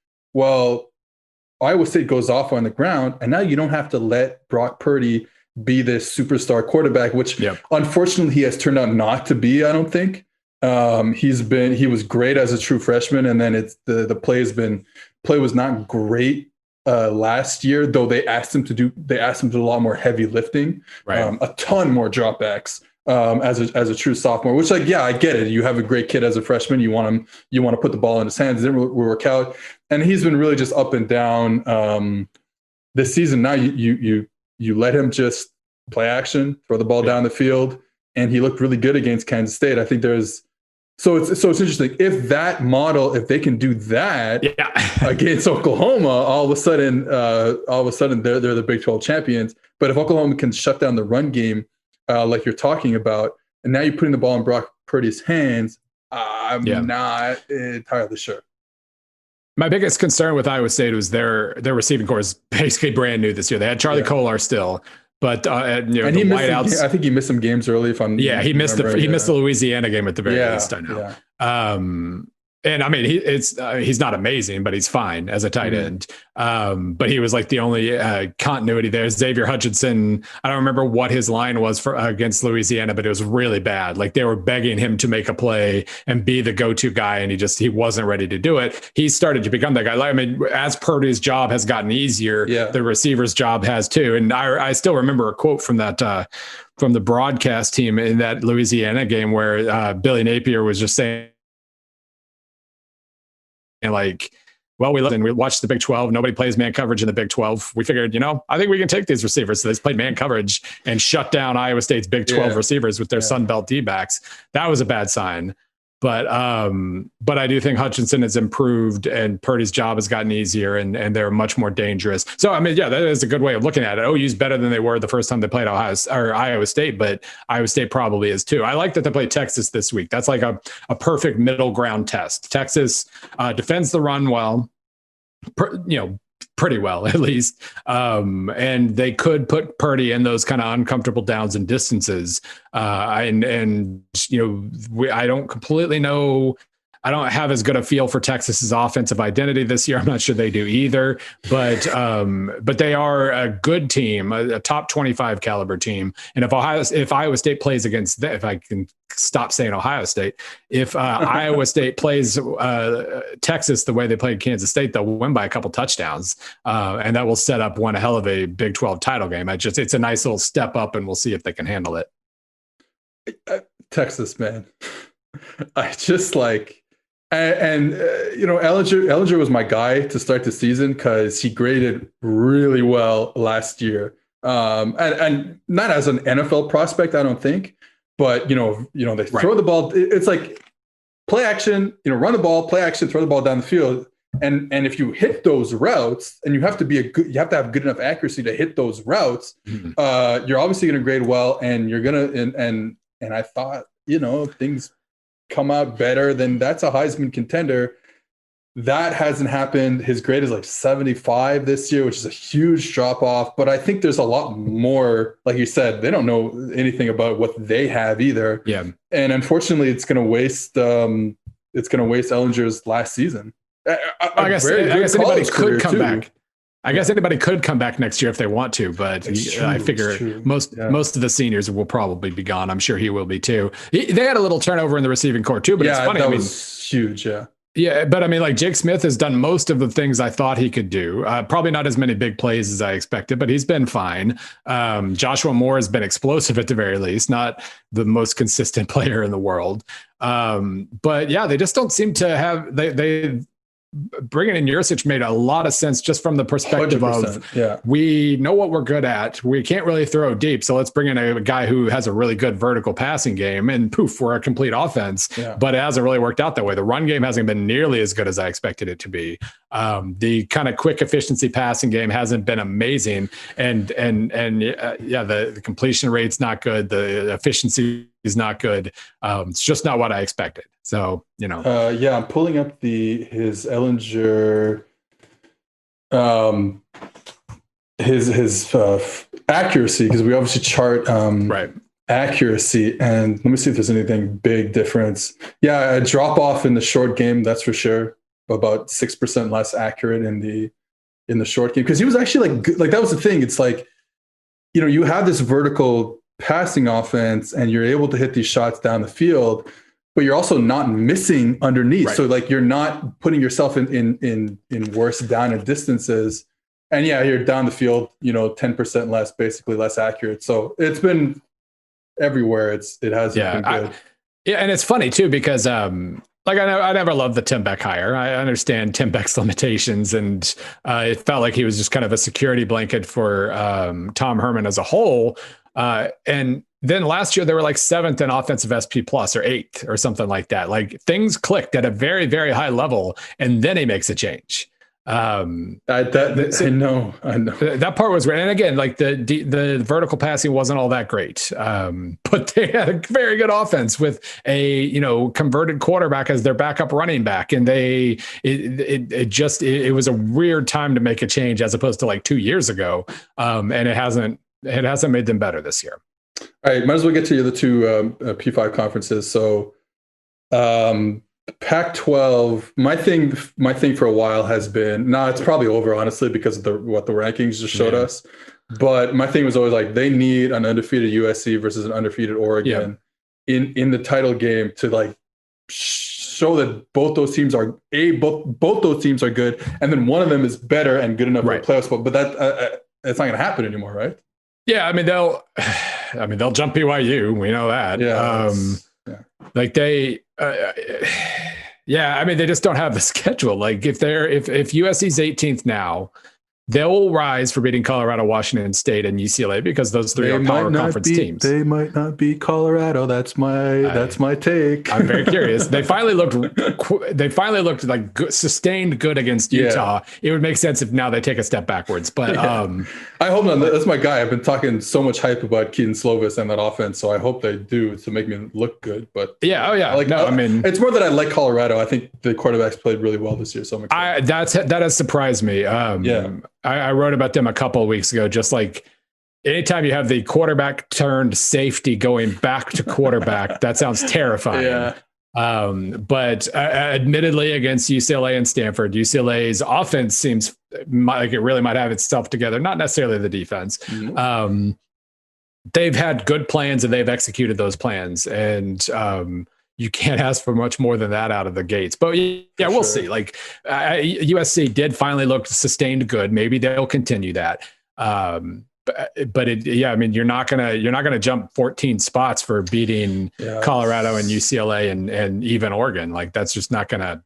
Iowa State goes off on the ground, and now you don't have to let Brock Purdy be this superstar quarterback, which unfortunately he has turned out not to be. I don't think he was great as a true freshman, and then the play was not great last year. Though they asked him to do a lot more heavy lifting, a ton more dropbacks. As a true sophomore, which I get it. You have a great kid as a freshman. You want to put the ball in his hands. It didn't work out, and he's been really just up and down this season. Now you let him just play action, throw the ball down the field, and he looked really good against Kansas State. I think it's interesting if they can do that against Oklahoma, all of a sudden they're the Big 12 champions. But if Oklahoma can shut down the run game, like you're talking about, and now you're putting the ball in Brock Purdy's hands, I'm not entirely sure. My biggest concern with Iowa State was their receiving core is basically brand new this year. They had Charlie Kolar still, but and he missed I think he missed some games early. He missed the Louisiana game at the very least. I know. Yeah. And I mean, he's not amazing, but he's fine as a tight end. But he was like the only continuity there. Xavier Hutchinson, I don't remember what his line was for against Louisiana, but it was really bad. Like they were begging him to make a play and be the go-to guy, and he wasn't ready to do it. He started to become that guy. I mean, as Purdy's job has gotten easier, the receiver's job has too. And I still remember a quote from that from the broadcast team in that Louisiana game where Billy Napier was just saying, and like well, we looked and we watched the Big 12. Nobody plays man coverage in the Big 12. We figured, I think we can take these receivers. So they played man coverage and shut down Iowa State's Big 12 receivers with their Sun Belt D-backs. That was a bad sign. But I do think Hutchinson has improved and Purdy's job has gotten easier and they're much more dangerous. So, I mean, yeah, that is a good way of looking at it. OU's better than they were the first time they played Iowa State, but Iowa State probably is too. I like that they played Texas this week. That's like a perfect middle ground test. Texas defends the run well, pretty well at least. And they could put Purdy in those kind of uncomfortable downs and distances. I don't completely know. I don't have as good a feel for Texas's offensive identity this year. I'm not sure they do either, but they are a good team, a top 25 caliber team. And if Iowa State plays against them, if I can stop saying Ohio State, if Iowa State plays Texas the way they played Kansas State, they'll win by a couple touchdowns, and that will set up one hell of a Big 12 title game. It's a nice little step up, and we'll see if they can handle it. Texas, man, I just like. Ellinger was my guy to start the season because he graded really well last year. And not as an NFL prospect, I don't think, but they throw the ball. It's like play action, run the ball, play action, throw the ball down the field. And if you hit those routes, and you have to have good enough accuracy to hit those routes, you're obviously going to grade well, and you're going to, and I thought, things come out better, then that's a Heisman contender. That hasn't happened. His grade is like 75 this year, which is a huge drop off. But I think there's a lot more, like you said, they don't know anything about what they have either. Yeah. And unfortunately, it's going to waste Ellinger's last season. I guess anybody could come back. I guess anybody could come back next year if they want to, but I figure most of the seniors will probably be gone. I'm sure he will be too. They had a little turnover in the receiving corps too, but it's funny. That was huge. Yeah. Yeah, but I mean, like Jake Smith has done most of the things I thought he could do. Probably not as many big plays as I expected, but he's been fine. Joshua Moore has been explosive at the very least, not the most consistent player in the world. But yeah, they just don't seem to have they bringing in Yurcich made a lot of sense just from the perspective of we know what we're good at. We can't really throw deep. So let's bring in a guy who has a really good vertical passing game and poof, we're a complete offense. Yeah. But it hasn't really worked out that way. The run game hasn't been nearly as good as I expected it to be. The kind of quick efficiency passing game hasn't been amazing. The completion rate's not good. The efficiency is not good. It's just not what I expected. So, I'm pulling up his Ellinger, his accuracy, because we obviously chart accuracy, and let me see if there's anything big difference. Yeah, a drop off in the short game, that's for sure. About 6% less accurate in the short game, because he was actually like that was the thing. It's like, you have this vertical passing offense and you're able to hit these shots down the field, but you're also not missing underneath. Right. So like you're not putting yourself in worse down and distances. And yeah, you're down the field, 10% less, basically less accurate. So it's been everywhere. It has been good. And it's funny too, because I never loved the Tim Beck hire. I understand Tim Beck's limitations, and it felt like he was just kind of a security blanket for Tom Herman as a whole. And then last year they were like 7th in offensive SP plus or 8th or something like that. Like things clicked at a very, very high level, and then he makes a change. I know. That part was great. And again, like the vertical passing wasn't all that great. But they had a very good offense with a, converted quarterback as their backup running back. And it was a weird time to make a change as opposed to like 2 years ago. And it hasn't made them better this year. All right. Might as well get to the other two P5 conferences. So, Pac-12, my thing for a while has been, it's probably over, honestly, because of what the rankings just showed us. But my thing was always like, they need an undefeated USC versus an undefeated Oregon in the title game to like show that both those teams are both those teams are good, and then one of them is better and good enough for a playoff spot. But that's not going to happen anymore, right? Yeah, I mean they'll jump BYU. We know that. Yeah. Like they, Yeah, I mean, they just don't have the schedule. Like if USC's 18th now, they'll rise for beating Colorado, Washington State, and UCLA because those three are power conference teams. They might not be Colorado. That's my take. I'm very curious. They finally looked like sustained good against Utah. Yeah. It would make sense if now they take a step backwards. But I hope not. That's my guy. I've been talking so much hype about Keaton Slovis and that offense, so I hope they do to make me look good. But I mean, it's more that I like Colorado. I think the quarterbacks played really well this year, so I'm excited. That has surprised me. I wrote about them a couple of weeks ago, just like anytime you have the quarterback turned safety going back to quarterback, that sounds terrifying. Yeah. But admittedly against UCLA and Stanford, UCLA's offense seems like it really might have itself together, not necessarily the defense. Mm-hmm. They've had good plans and they've executed those plans. And you can't ask for much more than that out of the gates. But we'll see. Like USC did finally look sustained good. Maybe they'll continue that. I mean, you're not gonna jump 14 spots for beating Colorado and UCLA and even Oregon. Like that's just not gonna.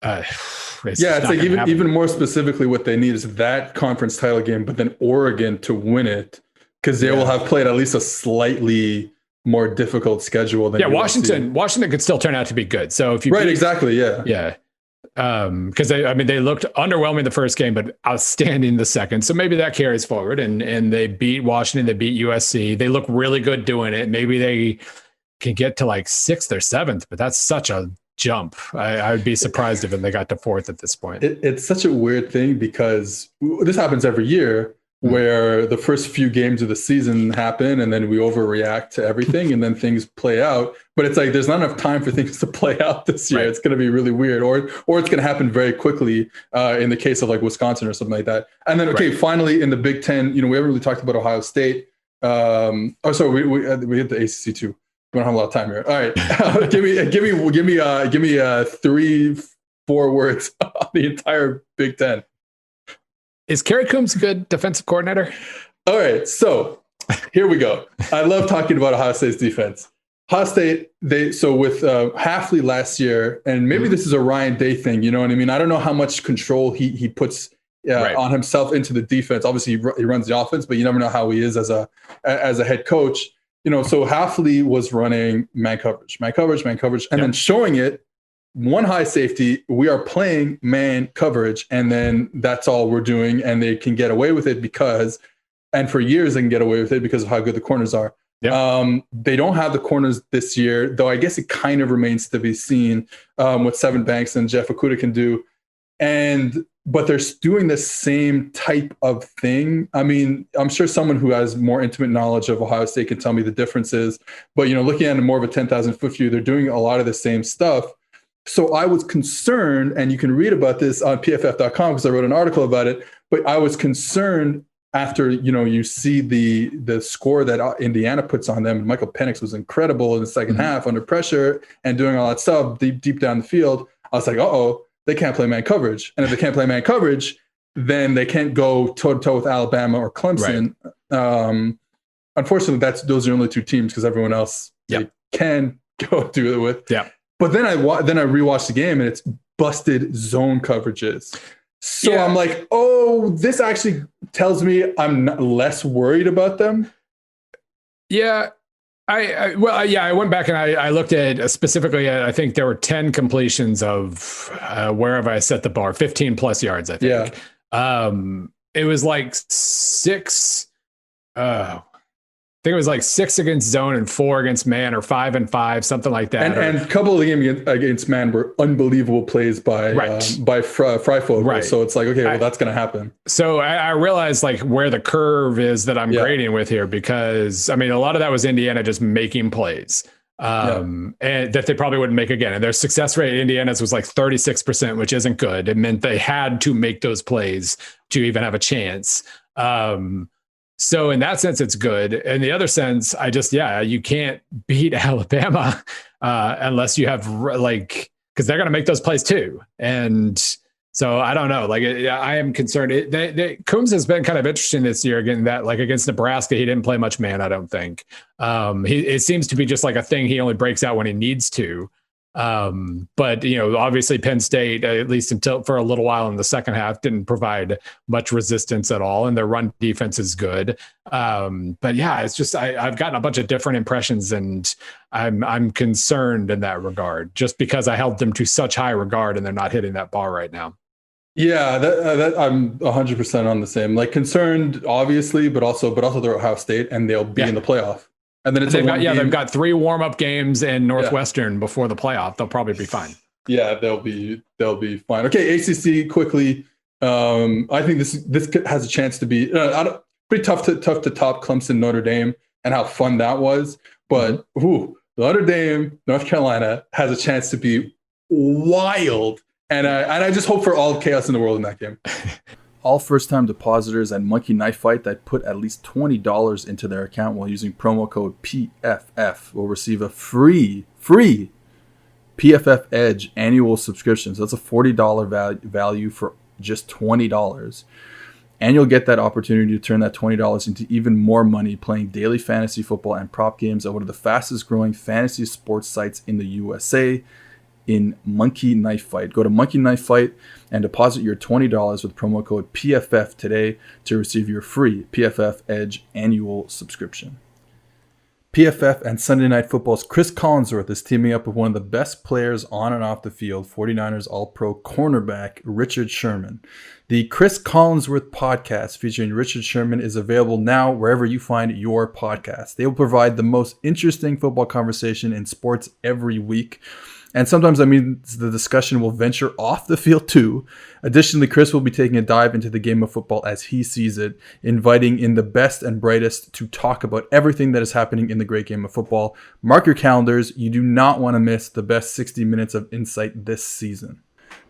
It's like even more specifically, what they need is that conference title game, but then Oregon to win it because they will have played at least a slightly more difficult schedule than Washington could still turn out to be good. So if you exactly because they looked underwhelming the first game but outstanding the second, so maybe that carries forward and they beat Washington, they beat USC, they look really good doing it. Maybe they can get to like 6th or 7th, but that's such a jump. I would be surprised if they got to 4th at this point. It's such a weird thing because this happens every year where the first few games of the season happen and then we overreact to everything and then things play out. But it's like there's not enough time for things to play out this year. Right. It's going to be really weird, or it's going to happen very quickly in the case of like Wisconsin or something like that. And then finally in the Big Ten, we haven't really talked about Ohio State. We hit the ACC too. We don't have a lot of time here. All right, give me 3-4 words on the entire Big Ten. Is Kerry Coombs a good defensive coordinator? All right, so here we go. I love talking about Ohio State's defense. Ohio State, with Hafley last year, and maybe this is a Ryan Day thing, you know what I mean? I don't know how much control he puts on himself into the defense. Obviously, he runs the offense, but you never know how he is as a head coach. So Hafley was running man coverage, and then showing it. One high safety, we are playing man coverage, and then that's all we're doing, and they can get away with it and for years they can get away with it because of how good the corners are. Yep. They don't have the corners this year, though I guess it kind of remains to be seen what Sevyn Banks and Jeff Okudah can do. But they're doing the same type of thing. I mean, I'm sure someone who has more intimate knowledge of Ohio State can tell me the differences, but looking at it more of a 10,000 foot view, they're doing a lot of the same stuff. So I was concerned, and you can read about this on PFF.com because I wrote an article about it, but I was concerned after, you see the score that Indiana puts on them. Michael Penix was incredible in the second half under pressure and doing all that stuff deep down the field. I was like, they can't play man coverage. And if they can't play man coverage, then they can't go toe-to-toe with Alabama or Clemson. Right. Unfortunately, those are the only two teams because everyone else they can go do it with. Yeah. But then I rewatched the game and it's busted zone coverages. So I'm like, this actually tells me I'm less worried about them. Yeah. I went back and I looked at specifically, I think there were 10 completions of wherever I set the bar, 15 plus yards, I think. Yeah. It was like 6. I think it was like 6 against zone and 4 against man, or 5 and 5, something like that. And a couple of the games against man were unbelievable plays by Freifogel. Right. So it's like, okay, well, that's going to happen. So I realized like where the curve is that I'm grading with here, because I mean, a lot of that was Indiana just making plays and that they probably wouldn't make again. And their success rate in Indiana's was like 36%, which isn't good. It meant they had to make those plays to even have a chance. So in that sense, it's good. In the other sense, you can't beat Alabama unless you have because they're going to make those plays too. And so I don't know. I am concerned. Coombs has been kind of interesting this year. Again, that against Nebraska, he didn't play much man, I don't think. It seems to be just like a thing he only breaks out when he needs to. But obviously Penn State, at least until for a little while in the second half, didn't provide much resistance at all, and their run defense is good. But yeah, it's just I've gotten a bunch of different impressions, and I'm concerned in that regard, just because I held them to such high regard, and they're not hitting that bar right now. Yeah, that I'm 100% on the same. Like, concerned, obviously, but also they're Ohio State, and they'll be in the playoff. And then they've got 3 warm-up games in Northwestern before the playoff. They'll probably be fine. Yeah, they'll be fine. Okay, ACC quickly. I think this has a chance to be pretty tough to top Clemson, Notre Dame, and how fun that was. But Notre Dame, North Carolina has a chance to be wild. And I just hope for all chaos in the world in that game. All first-time depositors at Monkey Knife Fight that put at least $20 into their account while using promo code PFF will receive a free PFF Edge annual subscription. So that's a $40 value for just $20. And you'll get that opportunity to turn that $20 into even more money playing daily fantasy football and prop games at one of the fastest-growing fantasy sports sites in the USA, in Monkey Knife Fight. Go to Monkey Knife Fight and deposit your $20 with promo code PFF today to receive your free PFF Edge annual subscription. PFF and Sunday Night Football's Chris Collinsworth is teaming up with one of the best players on and off the field, 49ers All-Pro cornerback Richard Sherman. The Chris Collinsworth podcast featuring Richard Sherman is available now wherever you find your podcast. They will provide the most interesting football conversation in sports every week. And sometimes that means the discussion will venture off the field too. Additionally, Chris will be taking a dive into the game of football as he sees it, inviting in the best and brightest to talk about everything that is happening in the great game of football. Mark your calendars. You do not want to miss the best 60 minutes of insight this season.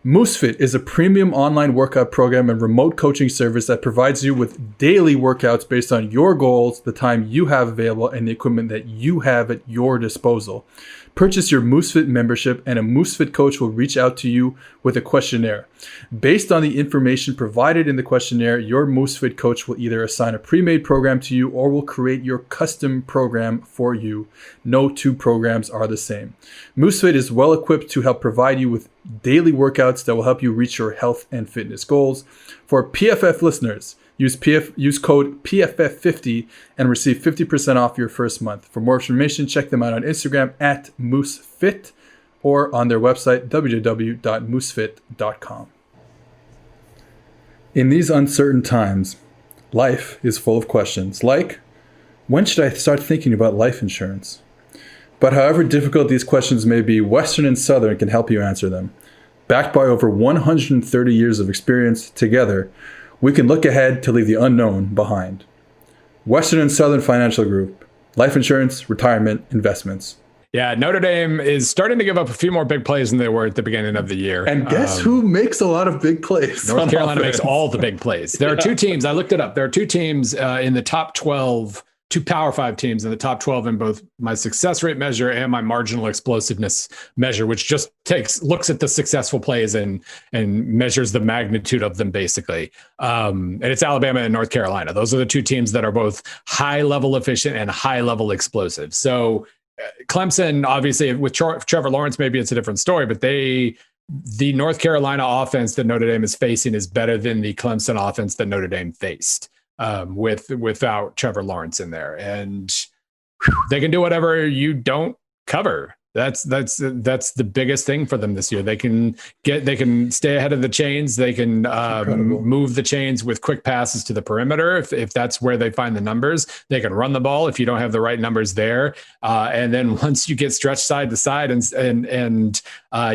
MooseFit is a premium online workout program and remote coaching service that provides you with daily workouts based on your goals, the time you have available, and the equipment that you have at your disposal. Purchase your MooseFit membership and a MooseFit coach will reach out to you with a questionnaire. Based on the information provided in the questionnaire, your MooseFit coach will either assign a pre-made program to you or will create your custom program for you. No two programs are the same. MooseFit is well equipped to help provide you with daily workouts that will help you reach your health and fitness goals. For PFF listeners, use code PFF50 and receive 50% off your first month. For more information, check them out on Instagram at MooseFit or on their website, www.moosefit.com. In these uncertain times, life is full of questions like, when should I start thinking about life insurance? But however difficult these questions may be, Western and Southern can help you answer them. Backed by over 130 years of experience, together, we can look ahead to leave the unknown behind. Western and Southern Financial Group. Life insurance, retirement, investments. Yeah, Notre Dame is starting to give up a few more big plays than they were at the beginning of the year. And guess who makes a lot of big plays? North Carolina makes all the big plays. There are 2 teams. I looked it up. There are 2 teams in the top 12, 2 Power 5 teams in the top 12 in both my success rate measure and my marginal explosiveness measure, which just looks at the successful plays and measures the magnitude of them, basically. And it's Alabama and North Carolina. Those are the 2 teams that are both high level efficient and high level explosive. So Clemson, obviously, with Trevor Lawrence, maybe it's a different story, but the North Carolina offense that Notre Dame is facing is better than the Clemson offense that Notre Dame faced without Trevor Lawrence in there. And they can do whatever you don't cover. That's the biggest thing for them this year. They can stay ahead of the chains. They can move the chains with quick passes to the perimeter. If that's where they find the numbers, they can run the ball if you don't have the right numbers there. And then once you get stretched side to side and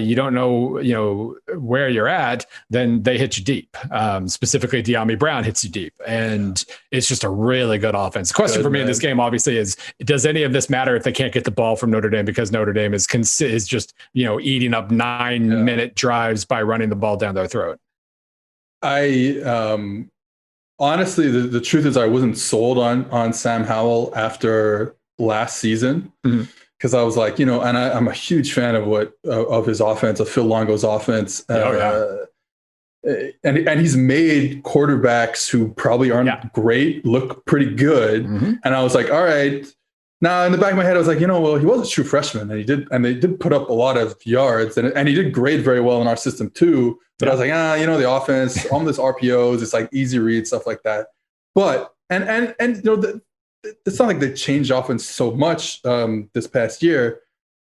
you don't know, where you're at, then they hit you deep. Specifically, De'Ami Brown hits you deep, and it's just a really good offense. The question for me in this game, obviously, is does any of this matter if they can't get the ball from Notre Dame, because Notre Dame is just eating up 9-minute drives by running the ball down their throat? I honestly, the truth is I wasn't sold on Sam Howell after last season, because I was like, and I'm a huge fan of his offense, of Phil Longo's offense. And he's made quarterbacks who probably aren't great look pretty good. And I was like, all right, Now, in the back of my head, I was like, well, he was a true freshman, and they did put up a lot of yards, and he did grade very well in our system too. But I was like, the offense, all this RPOs, it's like easy read, stuff like that. But it's not like they changed offense so much this past year.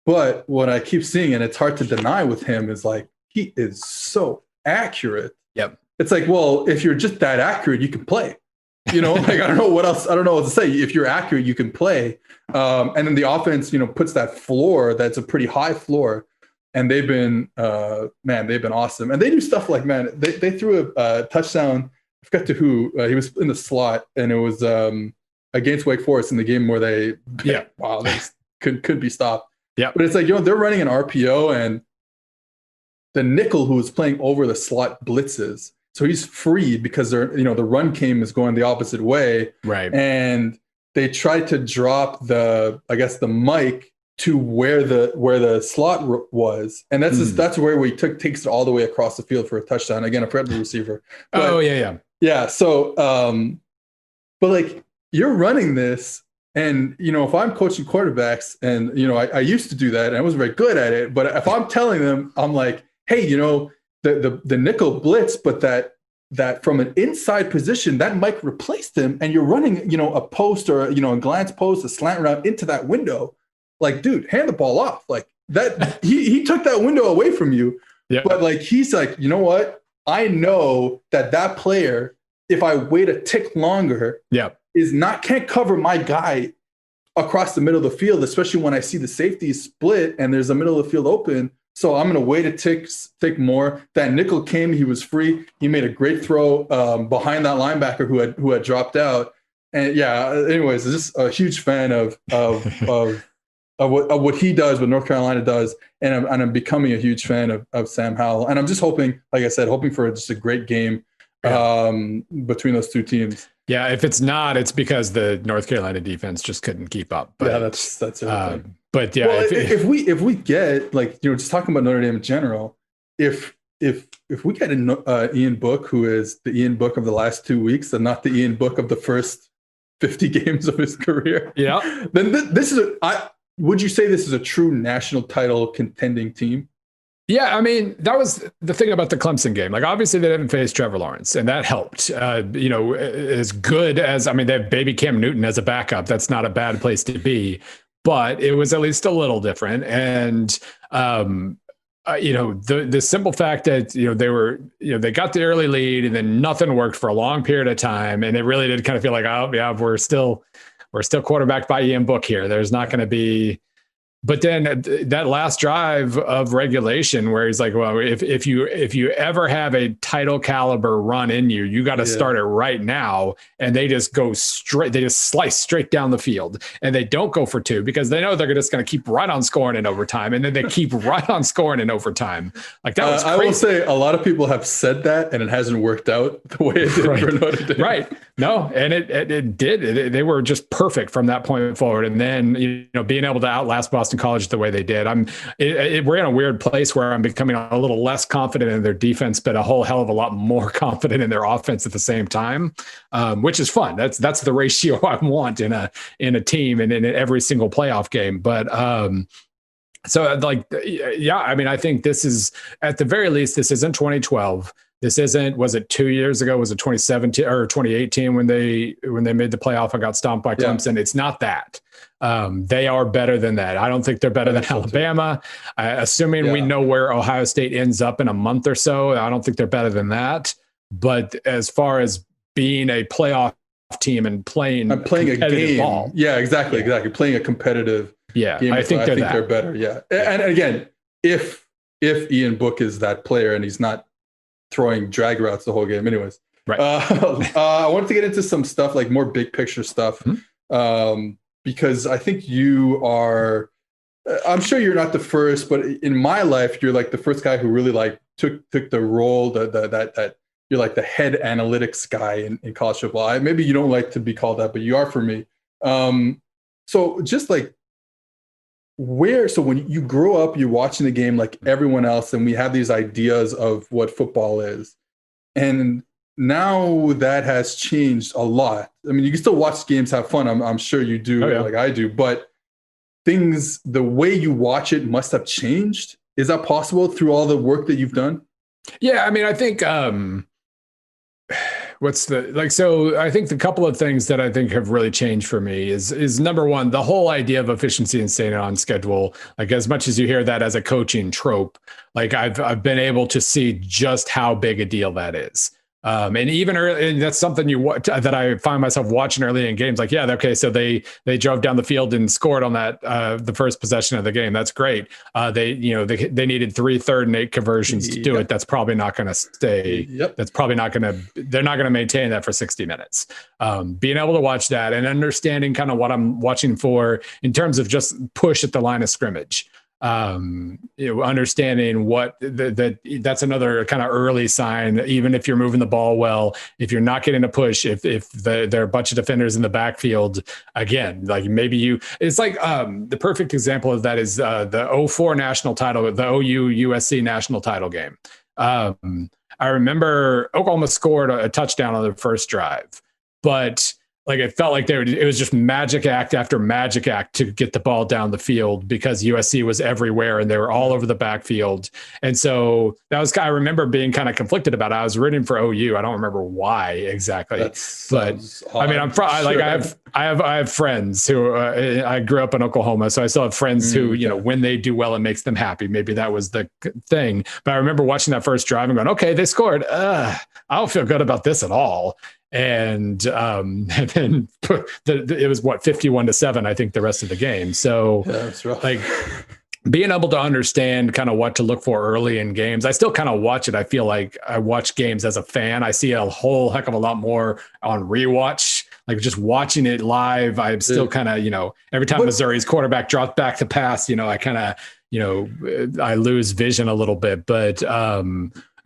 But what I keep seeing, and it's hard to deny with him, is like he is so accurate. Yep. It's like, well, if you're just that accurate, you can play. Like I don't know what else. I don't know what to say. If you're accurate, you can play. And then the offense, puts that floor. That's a pretty high floor. And they've been, they've been awesome. And they do stuff like, they threw a touchdown. I forgot to who. He was in the slot, and it was against Wake Forest in the game where they couldn't be stopped. Yeah. But it's like, they're running an RPO, and the nickel who was playing over the slot blitzes. So he's free because the run game is going the opposite way. Right. And they tried to drop the mic to where the slot was. And that's where he takes it all the way across the field for a touchdown. Again, a friendly receiver. But, yeah. So, but like you're running this, and, if I'm coaching quarterbacks, and, I used to do that and I wasn't very good at it, but if I'm telling them, I'm like, hey, the nickel blitz, but that from an inside position, that might replace them, and you're running, a post or, a glance post, a slant route into that window. Like, dude, hand the ball off. Like that, he took that window away from you. Yep. But like, he's like, you know what? I know that player, if I wait a tick longer, can't cover my guy across the middle of the field, especially when I see the safeties split and there's a middle of the field open. So I'm going to wait a tick more. That nickel came. He was free. He made a great throw behind that linebacker who had dropped out. And anyways, just a huge fan of what he does, what North Carolina does, and I'm becoming a huge fan of Sam Howell. And I'm just hoping, like I said, for just a great game between those two teams. Yeah, if it's not, it's because the North Carolina defense just couldn't keep up. But, that's it. But yeah, well, if we get, like, just talking about Notre Dame in general, if we get an Ian Book, who is the Ian Book of the last 2 weeks and not the Ian Book of the first 50 games of his career, then this is would you say this is a true national title contending team? Yeah, I mean, that was the thing about the Clemson game. Like, obviously, they didn't face Trevor Lawrence, and that helped. As good as, they have baby Cam Newton as a backup. That's not a bad place to be, but it was at least a little different. And, the simple fact that, they got the early lead and then nothing worked for a long period of time. And it really did kind of feel like, we're still quarterbacked by Ian Book here. There's not going to be. But then that last drive of regulation, where he's like, well, if you ever have a title caliber run in you, you got to start it right now. And they just go straight, they just slice straight down the field, and they don't go for two because they know they're just going to keep right on scoring in overtime. And then they keep right on scoring in overtime. Like, that was crazy. I will say a lot of people have said that, and it hasn't worked out the way it did for Notre Dame. Right. No, and it did. They were just perfect from that point forward. And then, being able to outlast Boston College the way they did. We're in a weird place where I'm becoming a little less confident in their defense, but a whole hell of a lot more confident in their offense at the same time, which is fun. That's the ratio I want in a team and in every single playoff game. But I think this is, at the very least, this isn't 2012. This isn't, was it 2 years ago? Was it 2017 or 2018 when they made the playoff and got stomped by Clemson? It's not that. They are better than that. I don't think they're better than Alabama. Assuming we know where Ohio State ends up in a month or so, I don't think they're better than that. But as far as being a playoff team and playing a game, ball, exactly, playing a competitive game, I think they're better. And again, if Ian Book is that player and he's not throwing drag routes the whole game, anyways. Right. I wanted to get into some stuff, like more big picture stuff. Because I think you are, I'm sure you're not the first, but in my life, you're like the first guy who really like took the role that you're like the head analytics guy in college football. Maybe you don't like to be called that, but you are for me. So just like so when you grow up, you're watching the game like everyone else, and we have these ideas of what football is. And now that has changed a lot. I mean, you can still watch games, have fun. I'm sure you do, like I do, but the way you watch it must have changed. Is that possible through all the work that you've done? Yeah, I mean, I think so I think the couple of things that I think have really changed for me is number one, the whole idea of efficiency and staying on schedule. Like, as much as you hear that as a coaching trope, like I've been able to see just how big a deal that is. And even early, and that's something that I find myself watching early in games. Like, yeah, okay, so they drove down the field and scored on that the first possession of the game. That's great. They needed 3 3rd and 8 conversions to do it. That's probably not going to stay. That's probably not going to. They're not going to maintain that for 60 minutes. Being able to watch that and understanding kind of what I'm watching for in terms of just push at the line of scrimmage. Understanding what that's another kind of early sign. Even if you're moving the ball well, if you're not getting a push, if there are a bunch of defenders in the backfield, again, like maybe it's like the perfect example of that is the 04 national title, the OU USC national title game. I remember Oklahoma scored a touchdown on the first drive, but like it felt like it was just magic act after magic act to get the ball down the field because USC was everywhere and they were all over the backfield. And so I remember being kind of conflicted about it. I was rooting for OU. I don't remember why exactly, but I mean, I have friends who I grew up in Oklahoma, so I still have friends who, when they do well, it makes them happy. Maybe that was the thing. But I remember watching that first drive and going, okay, they scored. I don't feel good about this at all. And then it was 51-7, I think, the rest of the game. So that's rough. Like being able to understand kind of what to look for early in games. I still kind of watch it. I feel like I watch games as a fan. I see a whole heck of a lot more on rewatch. Like just watching it live, I'm still kind of, every time Missouri's quarterback dropped back to pass, I kind of, I lose vision a little bit, but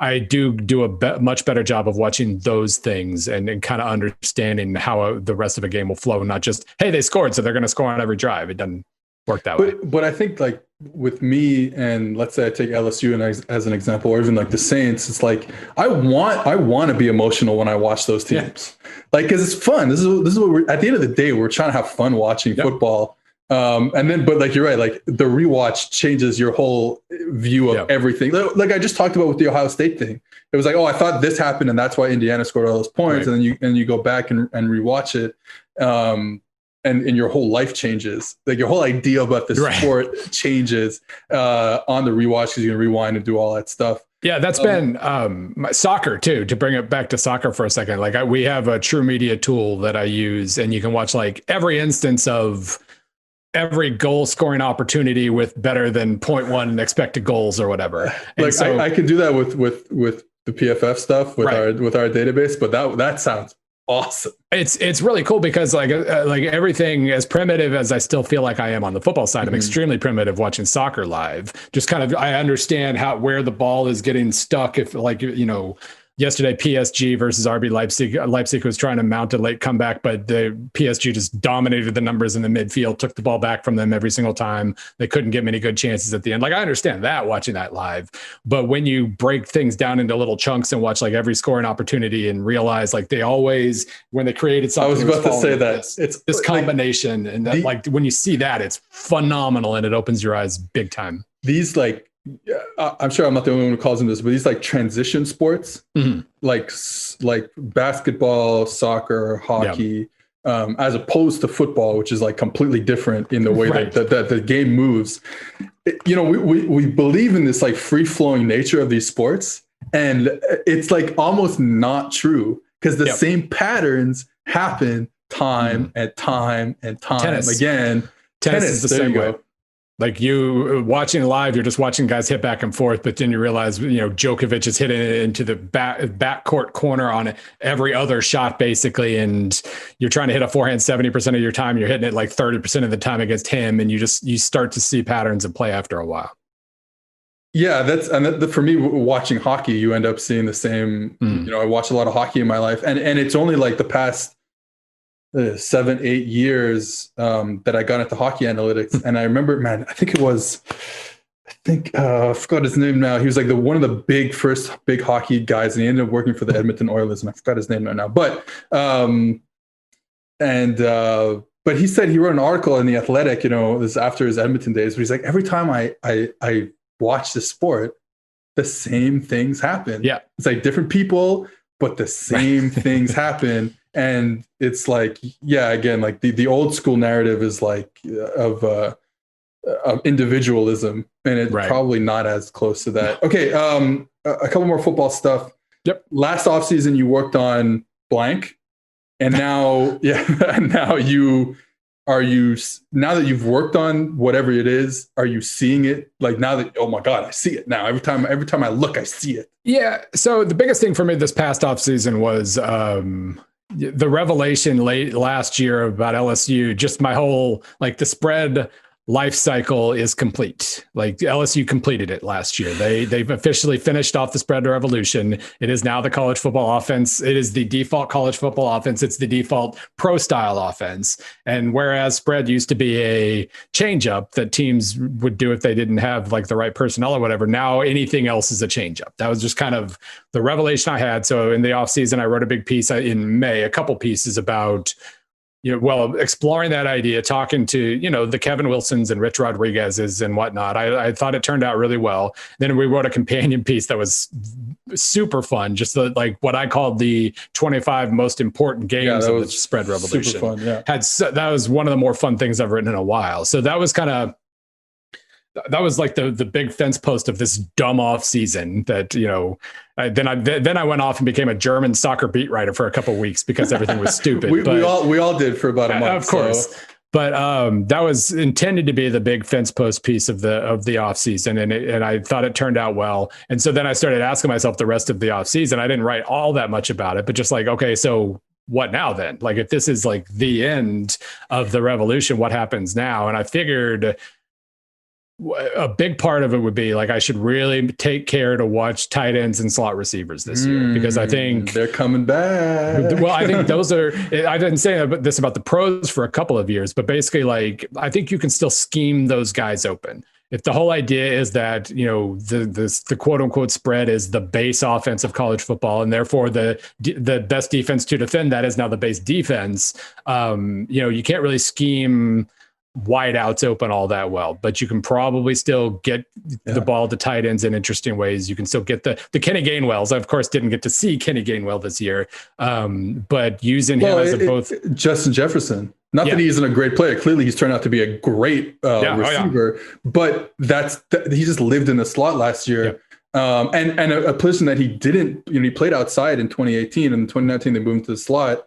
I do a much better job of watching those things and kind of understanding how the rest of a game will flow, not just, hey, they scored, so they're going to score on every drive. It doesn't work that way. But I think like with me, and let's say I take LSU as an example, or even like the Saints, it's like I want to be emotional when I watch those teams, like because it's fun. This is what we're at the end of the day. We're trying to have fun watching football. But like you're right, like the rewatch changes your whole view of everything. Like I just talked about with the Ohio State thing. It was like, oh, I thought this happened, and that's why Indiana scored all those points. Right. And then you go back and rewatch it, and your whole life changes. Like your whole idea about the sport changes on the rewatch because you can rewind and do all that stuff. Yeah, that's been soccer too. To bring it back to soccer for a second, like we have a True Media tool that I use, and you can watch like every instance of every goal scoring opportunity with better than 0.1 expected goals or whatever. And like so, I can do that with the PFF stuff with our database, but that sounds awesome. It's really cool because like everything, as primitive as I still feel like I am on the football side, I'm extremely primitive watching soccer live. Just kind of, I understand where the ball is getting stuck. If yesterday, PSG versus RB Leipzig. Leipzig was trying to mount a late comeback, but the PSG just dominated the numbers in the midfield, took the ball back from them every single time. They couldn't get many good chances at the end. Like I understand that watching that live, but when you break things down into little chunks and watch like every scoring opportunity and realize like they always, when they created something, I was about to say that it's this combination, and that, like when you see that, it's phenomenal and it opens your eyes big time. These like, I'm sure I'm not the only one who calls them this, but these like transition sports, like basketball, soccer, hockey, as opposed to football, which is like completely different in the way that the game moves. We believe in this like free flowing nature of these sports, and it's like almost not true because the same patterns happen time and time and time again. Tennis is the same way. Like you watching live, you're just watching guys hit back and forth, but then you realize, Djokovic is hitting it into the backcourt corner on every other shot, basically. And you're trying to hit a forehand 70% of your time. You're hitting it like 30% of the time against him. And you start to see patterns of play after a while. Yeah, for me, watching hockey, you end up seeing the same. I watch a lot of hockey in my life, and it's only like the past 7-8 years that I got into hockey analytics. And I remember, man, I think think I forgot his name now. He was like one of the first big hockey guys, and he ended up working for the Edmonton Oilers, and I forgot his name right now. But but he said he wrote an article in the Athletic, this after his Edmonton days, but he's like, every time I watch the sport, the same things happen. Yeah, it's like different people, but the same things happen. And it's like, yeah, again, like the old school narrative is like of individualism, and it's probably not as close to that. Okay, a couple more football stuff. Yep. Last offseason you worked on blank, and now and now now that you've worked on whatever it is, are you seeing it? Like now that, oh my God, I see it now. Every time I look, I see it. Yeah. So the biggest thing for me this past offseason was the revelation late last year about LSU. Just my whole, like, the spread life cycle is complete. Like, LSU completed it last year. They've officially finished off the spread revolution. It is now the college football offense. It is the default college football offense. It's the default pro style offense. And whereas spread used to be a change up that teams would do if they didn't have like the right personnel or whatever, now anything else is a change up. That was just kind of the revelation I had. So in the offseason, I wrote a big piece in May, a couple pieces about, exploring that idea, talking to, the Kevin Wilsons and Rich Rodriguez's and whatnot. I thought it turned out really well. Then we wrote a companion piece that was super fun, just like what I called the 25 most important games of the spread revolution. Super fun, yeah. That was one of the more fun things I've written in a while. So that was like the big fence post of this dumb off season that, then I went off and became a German soccer beat writer for a couple of weeks because everything was stupid. we all did for about a month. Of course. So. But that was intended to be the big fence post piece of the off season. And I thought it turned out well. And so then I started asking myself the rest of the off season. I didn't write all that much about it, but just like, okay, so what now then? Like, if this is like the end of the revolution, what happens now? And I figured a big part of it would be like, I should really take care to watch tight ends and slot receivers this year, because I think they're coming back. Well, I think those are, I didn't say this about the pros for a couple of years, but basically, like, I think you can still scheme those guys open. If the whole idea is that, the quote unquote spread is the base offense of college football, and therefore the best defense to defend that is now the base defense, you can't really scheme wideouts open all that well, but you can probably still get the ball to tight ends in interesting ways. You can still get the Kenny Gainwells. I, of course, didn't get to see Kenny Gainwell this year, but using him as both Justin Jefferson. Not that he isn't a great player. Clearly, he's turned out to be a great receiver, but he just lived in the slot last year. Yeah. And a position that he didn't, he played outside in 2018, and in 2019 they moved to the slot.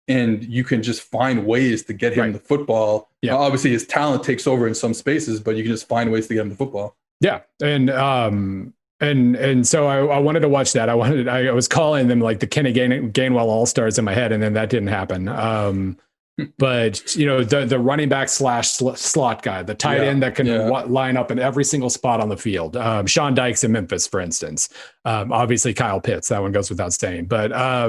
And you can just find ways to get him the football. Yeah. Obviously, his talent takes over in some spaces, but you can just find ways to get him the football. Yeah, and so I wanted to watch that. I was calling them like the Kenny Gainwell All-Stars in my head, and then that didn't happen. But the running back / slot guy, the tight end that can line up in every single spot on the field. Sean Dykes in Memphis, for instance. Obviously Kyle Pitts, that one goes without saying. But I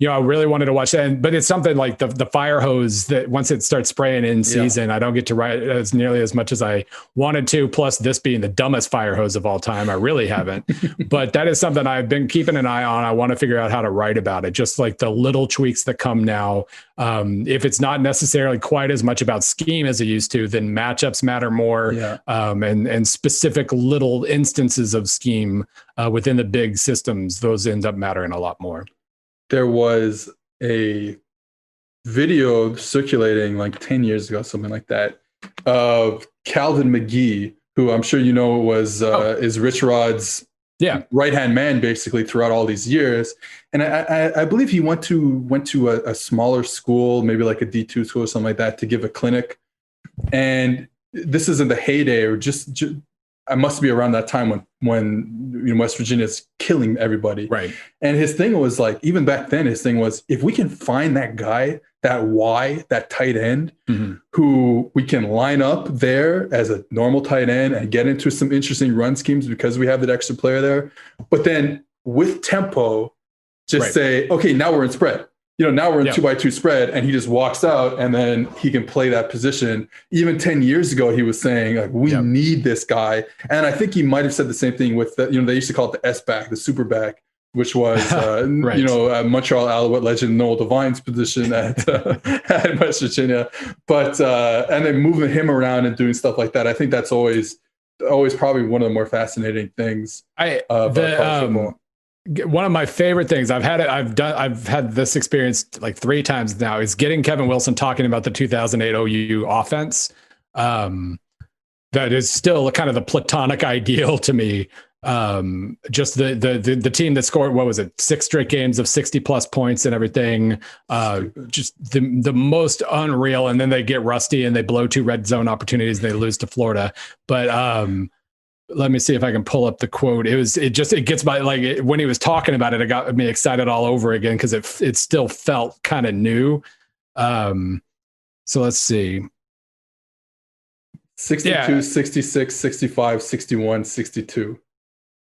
really wanted to watch that. But it's something like the fire hose that once it starts spraying in season, I don't get to write as nearly as much as I wanted to. Plus, this being the dumbest fire hose of all time, I really haven't. But that is something I've been keeping an eye on. I want to figure out how to write about it. Just like the little tweaks that come now. If it's not necessarily quite as much about scheme as it used to, then matchups matter more, and specific little instances of scheme within the big systems, those end up mattering a lot more. There was a video circulating like 10 years ago, something like that, of Calvin McGee, who I'm sure was is Rich Rod's right-hand man basically throughout all these years. And I believe he went to a smaller school, maybe like a D2 school or something like that, to give a clinic. And this is in the heyday, or just I must be around that time when West Virginia is killing everybody. Right. And his thing was like, even back then, his thing was, if we can find that guy, that tight end, who we can line up there as a normal tight end and get into some interesting run schemes because we have that extra player there. But then with tempo, say, okay, now we're in spread. now we're in 2x2 spread, and he just walks out, and then he can play that position. Even 10 years ago, he was saying, like, we need this guy. And I think he might have said the same thing with, they used to call it the S back, the super back, which was, Montreal Alouette legend Noel Devine's position at West Virginia. But, and then moving him around and doing stuff like that, I think that's always probably one of the more fascinating things about college football. One of my favorite things I've had this experience like 3 times now is getting Kevin Wilson talking about the 2008 OU offense. That is still kind of the platonic ideal to me. Just the team that scored, what was it, 6 straight games of 60 plus points and everything. Just the most unreal. And then they get rusty and they blow 2 red zone opportunities and they lose to Florida. But let me see if I can pull up the quote. It gets by, like, when he was talking about it, it got me excited all over again because it still felt kind of new. So let's see. 62, 66, 65, 61, 62.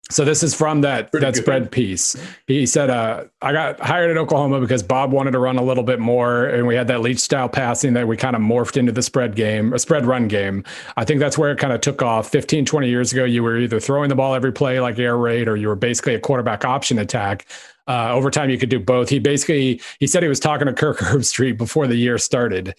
So this is from that spread piece. He said, I got hired at Oklahoma because Bob wanted to run a little bit more, and we had that Leach style passing that we kind of morphed into the spread run game. I think that's where it kind of took off. 15, 20 years ago, you were either throwing the ball every play like air raid, or you were basically a quarterback option attack. Over time, you could do both. He said he was talking to Kirk Herbstreit before the year started,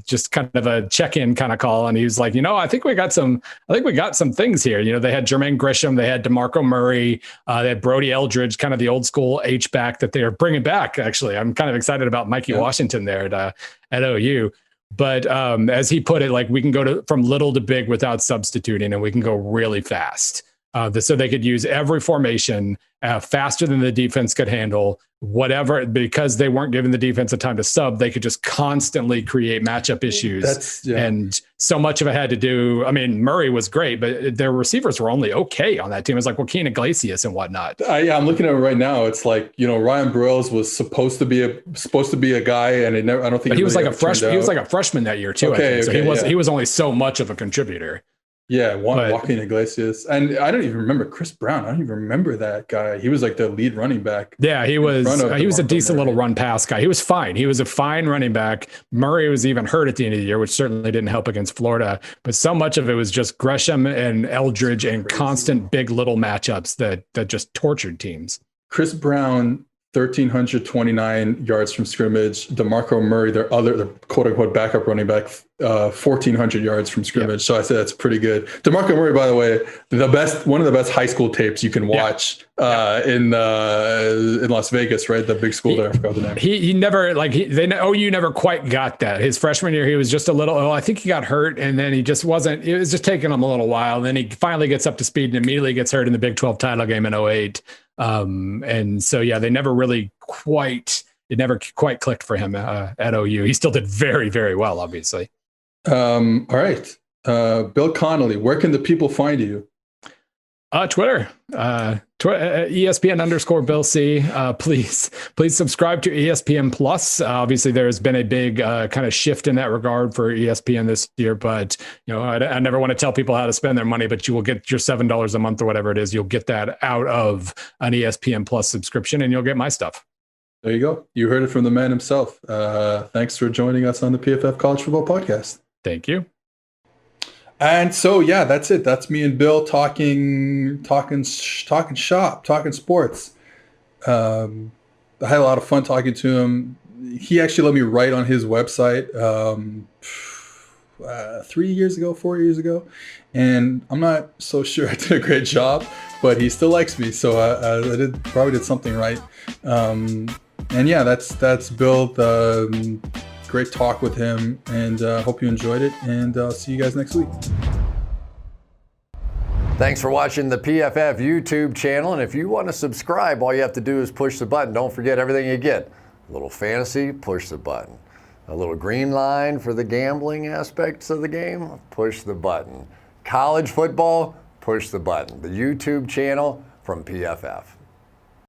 just kind of a check-in kind of call. And he was like, I think we got some things here. They had Jermaine Grisham, they had DeMarco Murray, they had Brody Eldridge, kind of the old school H-back that they are bringing back. Actually, I'm kind of excited about Mikey Washington there at OU. But as he put it, like, we can go from little to big without substituting, and we can go really fast. So they could use every formation faster than the defense could handle, whatever, because they weren't giving the defense a time to sub. They could just constantly create matchup issues. And so much of it had to do, I mean, Murray was great, but their receivers were only okay on that team. It was like Joaquin Iglesias and whatnot. I'm looking at it right now. It's like, Ryan Burrells was supposed to be a guy, and I don't think he was like a freshman. He was like a freshman that year too. Okay, so he was only so much of a contributor. Yeah, Joaquin Iglesias. And I don't even remember Chris Brown. I don't even remember that guy. He was like the lead running back. Yeah, he was a decent little run pass guy. He was fine. He was a fine running back. Murray was even hurt at the end of the year, which certainly didn't help against Florida. But so much of it was just Gresham and Eldridge and constant big little matchups that just tortured teams. Chris Brown, 1,329 yards from scrimmage. DeMarco Murray, their quote-unquote backup running back, 1,400 yards from scrimmage. So I said that's pretty good. DeMarco Murray, by the way, one of the best high school tapes you can watch in Las Vegas, right? The big school there. I forgot the name. He never, OU never quite got that. His freshman year, he was just a little, I think he got hurt, and then he just wasn't, it was just taking him a little while. And then he finally gets up to speed and immediately gets hurt in the Big 12 title game in 2008. And so, they never really it never quite clicked for him at OU. He still did very, very well, obviously. All right. Bill Connelly, where can the people find you? Twitter, ESPN_Bill C. Please subscribe to ESPN Plus. Obviously, there's been a big kind of shift in that regard for ESPN this year. But I never want to tell people how to spend their money, but you will get your $7 a month or whatever it is. You'll get that out of an ESPN Plus subscription, and you'll get my stuff. There you go. You heard it from the man himself. Thanks for joining us on the PFF College Football Podcast. Thank you. And so, that's it. That's me and Bill talking shop, talking sports. I had a lot of fun talking to him. He actually let me write on his website 4 years ago. And I'm not so sure I did a great job, but he still likes me. So I probably did something right. And that's Bill. Great talk with him, and hope you enjoyed it, and I'll see you guys next week. Thanks for watching the PFF YouTube channel, and if you want to subscribe, all you have to do is push the button. Don't forget everything you get. A little fantasy, push the button. A little green line for the gambling aspects of the game, push the button. College football, push the button. The YouTube channel from PFF.